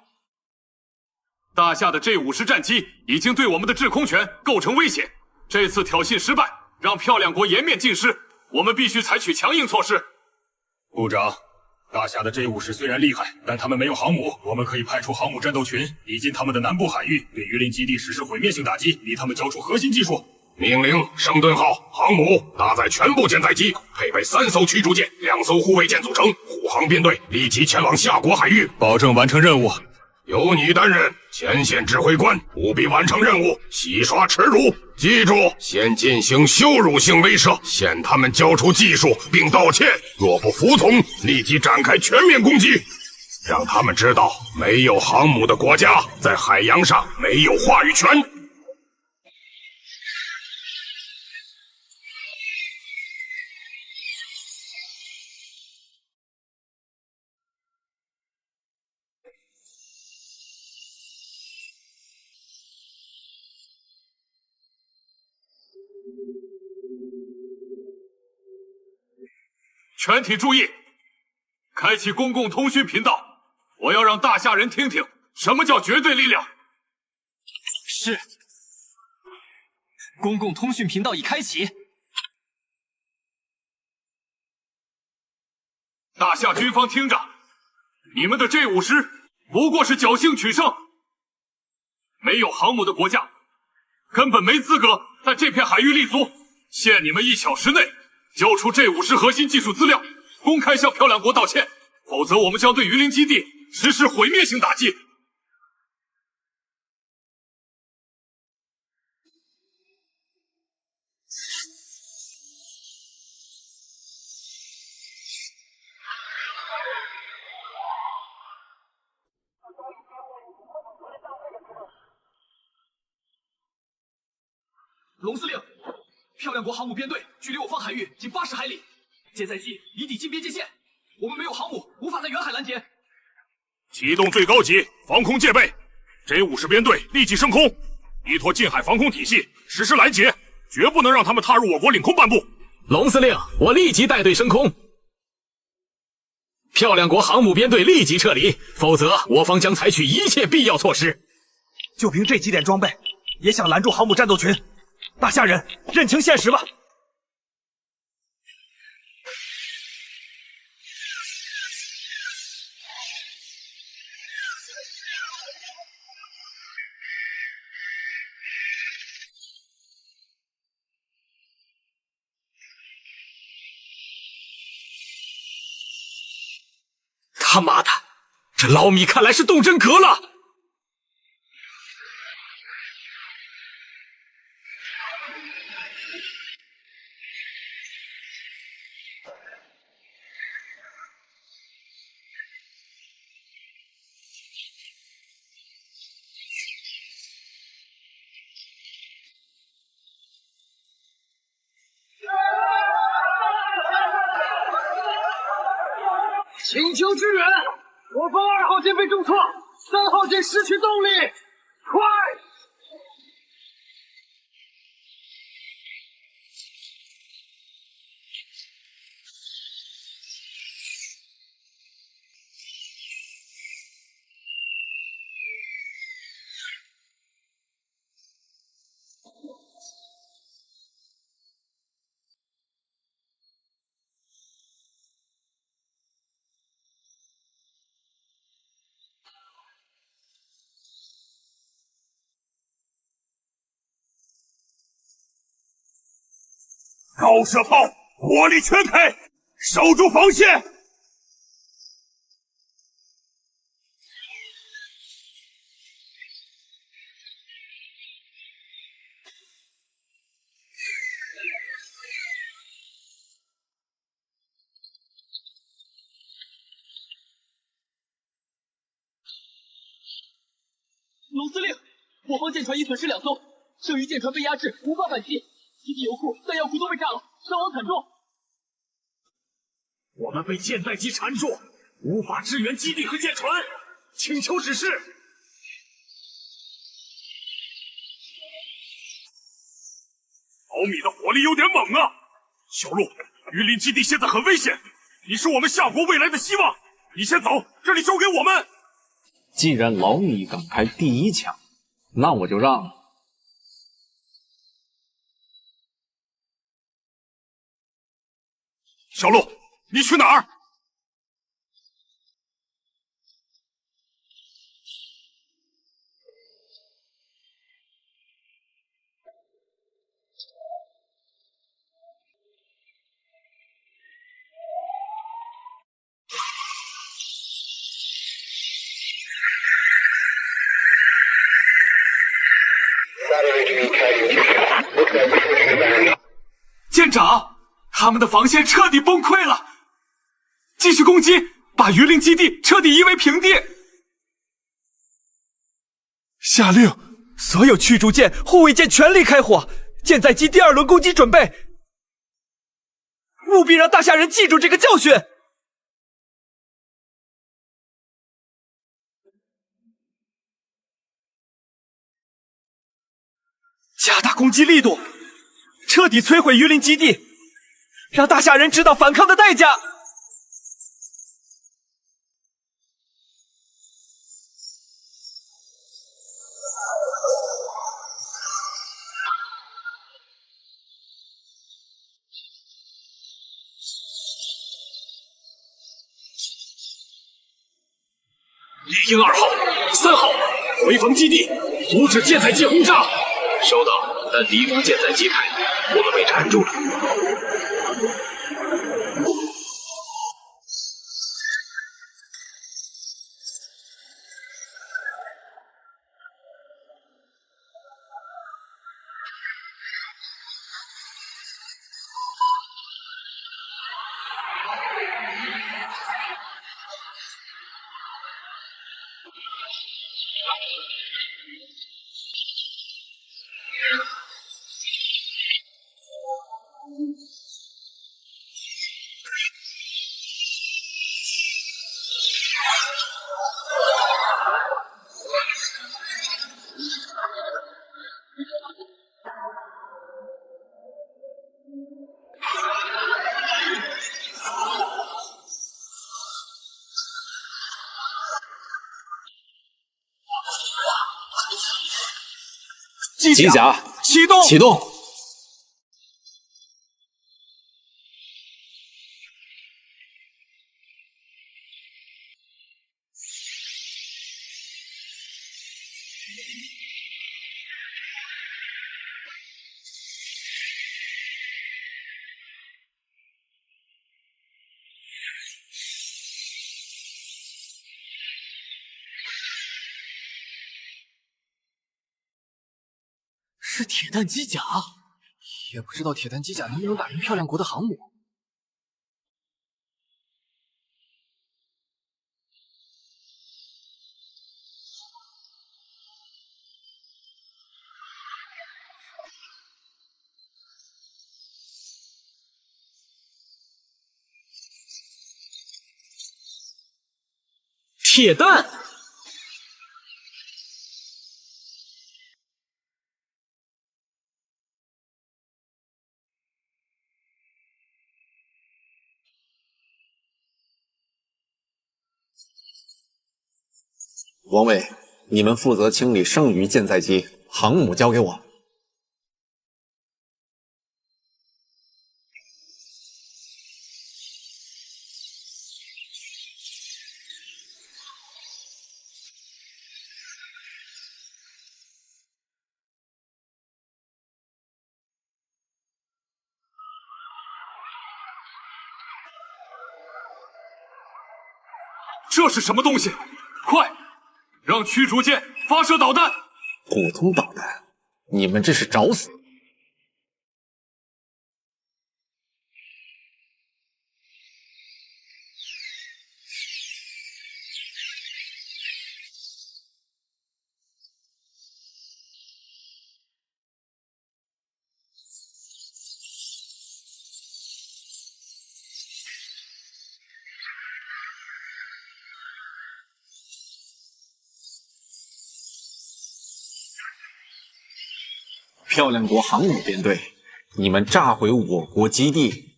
大夏的 J50战机已经对我们的制空权构成威胁，这次挑衅失败，让漂亮国颜面尽失，我们必须采取强硬措施。部长，大夏的 J50虽然厉害，但他们没有航母，我们可以派出航母战斗群抵近他们的南部海域，对鱼鳞基地实施毁灭性打击，逼他们交出核心技术。命令圣顿号航母搭载全部舰载机，配备3艘驱逐舰、2艘护卫舰组成护航编队，立即前往夏国海域，保证完成任务。由你担任前线指挥官，务必完成任务，洗刷耻辱。记住，先进行羞辱性威慑，限他们交出技术并道歉。若不服从，立即展开全面攻击，让他们知道没有航母的国家在海洋上没有话语权。全体注意，开启公共通讯频道，我要让大夏人听听什么叫绝对力量。是。公共通讯频道已开启。大夏军方听着，你们的 J50不过是侥幸取胜，没有航母的国家根本没资格在这片海域立足。限你们1小时内交出J50核心技术资料，公开向漂亮国道歉，否则我们将对鱼鳞基地实施毁灭性打击。龙司令，漂亮国航母编队距离我方海域仅80海里，舰载机已抵近边界线，我们没有航母，无法在远海拦截。启动最高级防空戒备 ，J50编队立即升空，依托近海防空体系实施拦截，绝不能让他们踏入我国领空半步。龙司令，我立即带队升空。漂亮国航母编队立即撤离，否则我方将采取一切必要措施。就凭这几点装备，也想拦住航母战斗群？大夏人，认清现实吧！他妈的，这老米看来是动真格了！请求支援！我方2号舰被重挫，3号舰失去动力，快！高射炮，火力全开，守住防线！龙司令，我方舰船已损失2艘，剩余舰船被压制，无法反击。基地油库、弹药库都被炸了，伤亡惨重。我们被舰载机缠住，无法支援基地和舰船，请求指示。老米的火力有点猛啊！小鹿，榆林基地现在很危险，你是我们夏国未来的希望，你先走，这里交给我们。既然老米敢开第一枪，那我就让。小鹿，你去哪儿？舰长，他们的防线彻底崩溃了，继续攻击，把榆林基地彻底夷为平地。下令，所有驱逐舰、护卫舰全力开火，舰载机第2轮攻击准备，务必让大夏人记住这个教训。加大攻击力度，彻底摧毁榆林基地，让大夏人知道反抗的代价。猎鹰2号、3号，回防基地，阻止舰载机轰炸。收到，但敌方舰载机开，我们被缠住了。机甲启动！启动！是铁蛋机甲，也不知道铁蛋机甲能不能打赢漂亮国的航母。铁蛋，王伟，你们负责清理剩余舰载机，航母交给我。这是什么东西？快，让驱逐舰发射导弹！普通导弹，你们这是找死！漂亮国航母编队，你们炸毁我国基地，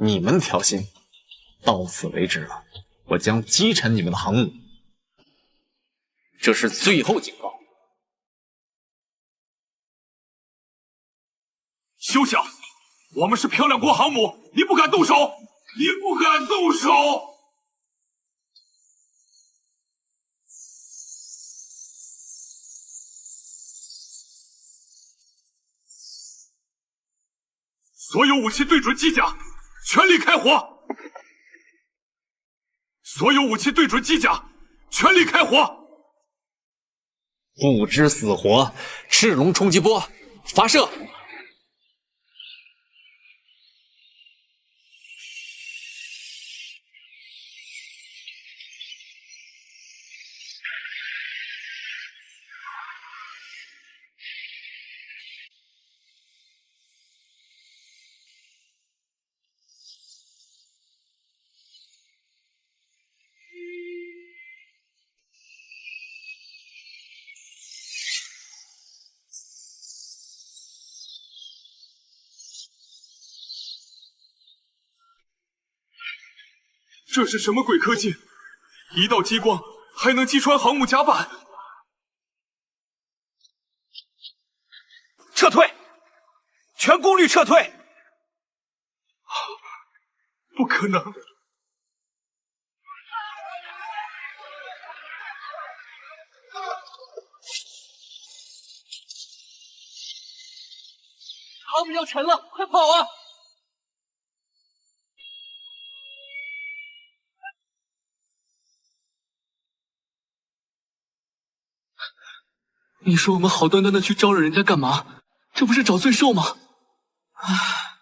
你们挑衅，到此为止了。我将击沉你们的航母，这是最后警告。休想！我们是漂亮国航母，你不敢动手！你不敢动手！所有武器对准机甲，全力开火！所有武器对准机甲，全力开火！不知死活！赤龙冲击波发射！这是什么鬼科技？一道激光还能击穿航母甲板！撤退！全功率撤退！不可能！航母要沉了，快跑啊！你说我们好端端的去招惹人家干嘛？这不是找罪受吗？唉，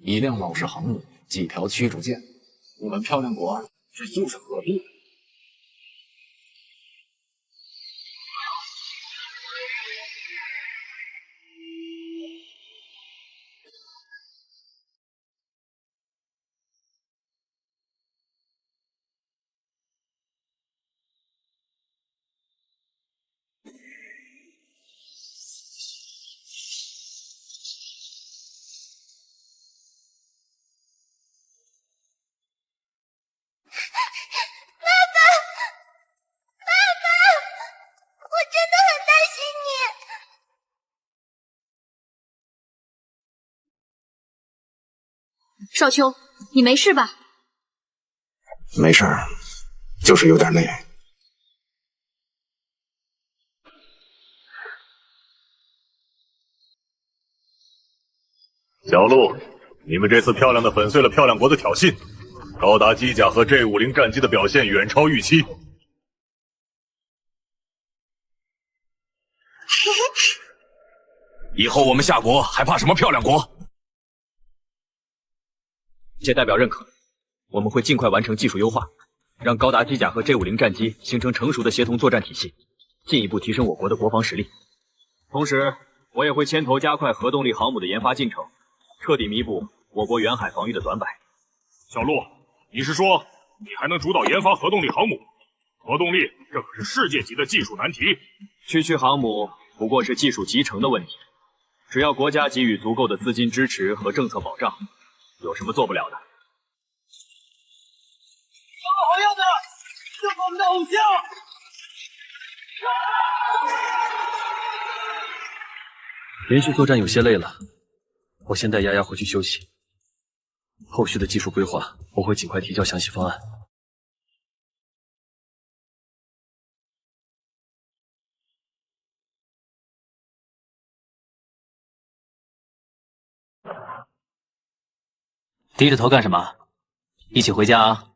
一辆老式航母，几条驱逐舰，你们漂亮国这又是何必？少秋，你没事吧？没事儿，就是有点累。小鹿，你们这次漂亮的粉碎了漂亮国的挑衅，高达机甲和 J50战机的表现远超预期。以后我们夏国还怕什么漂亮国？届代表认可，我们会尽快完成技术优化，让高达机甲和 J50战机形成成熟的协同作战体系，进一步提升我国的国防实力。同时，我也会牵头加快核动力航母的研发进程，彻底弥补我国远海防御的短板。小鹿，你是说你还能主导研发核动力航母？核动力这可是世界级的技术难题。区航母不过是技术集成的问题，只要国家给予足够的资金支持和政策保障，有什么做不了的？好样的，这是我们的偶像！连续作战有些累了，我先带丫丫回去休息。后续的技术规划，我会尽快提交详细方案。低着头干什么？一起回家啊！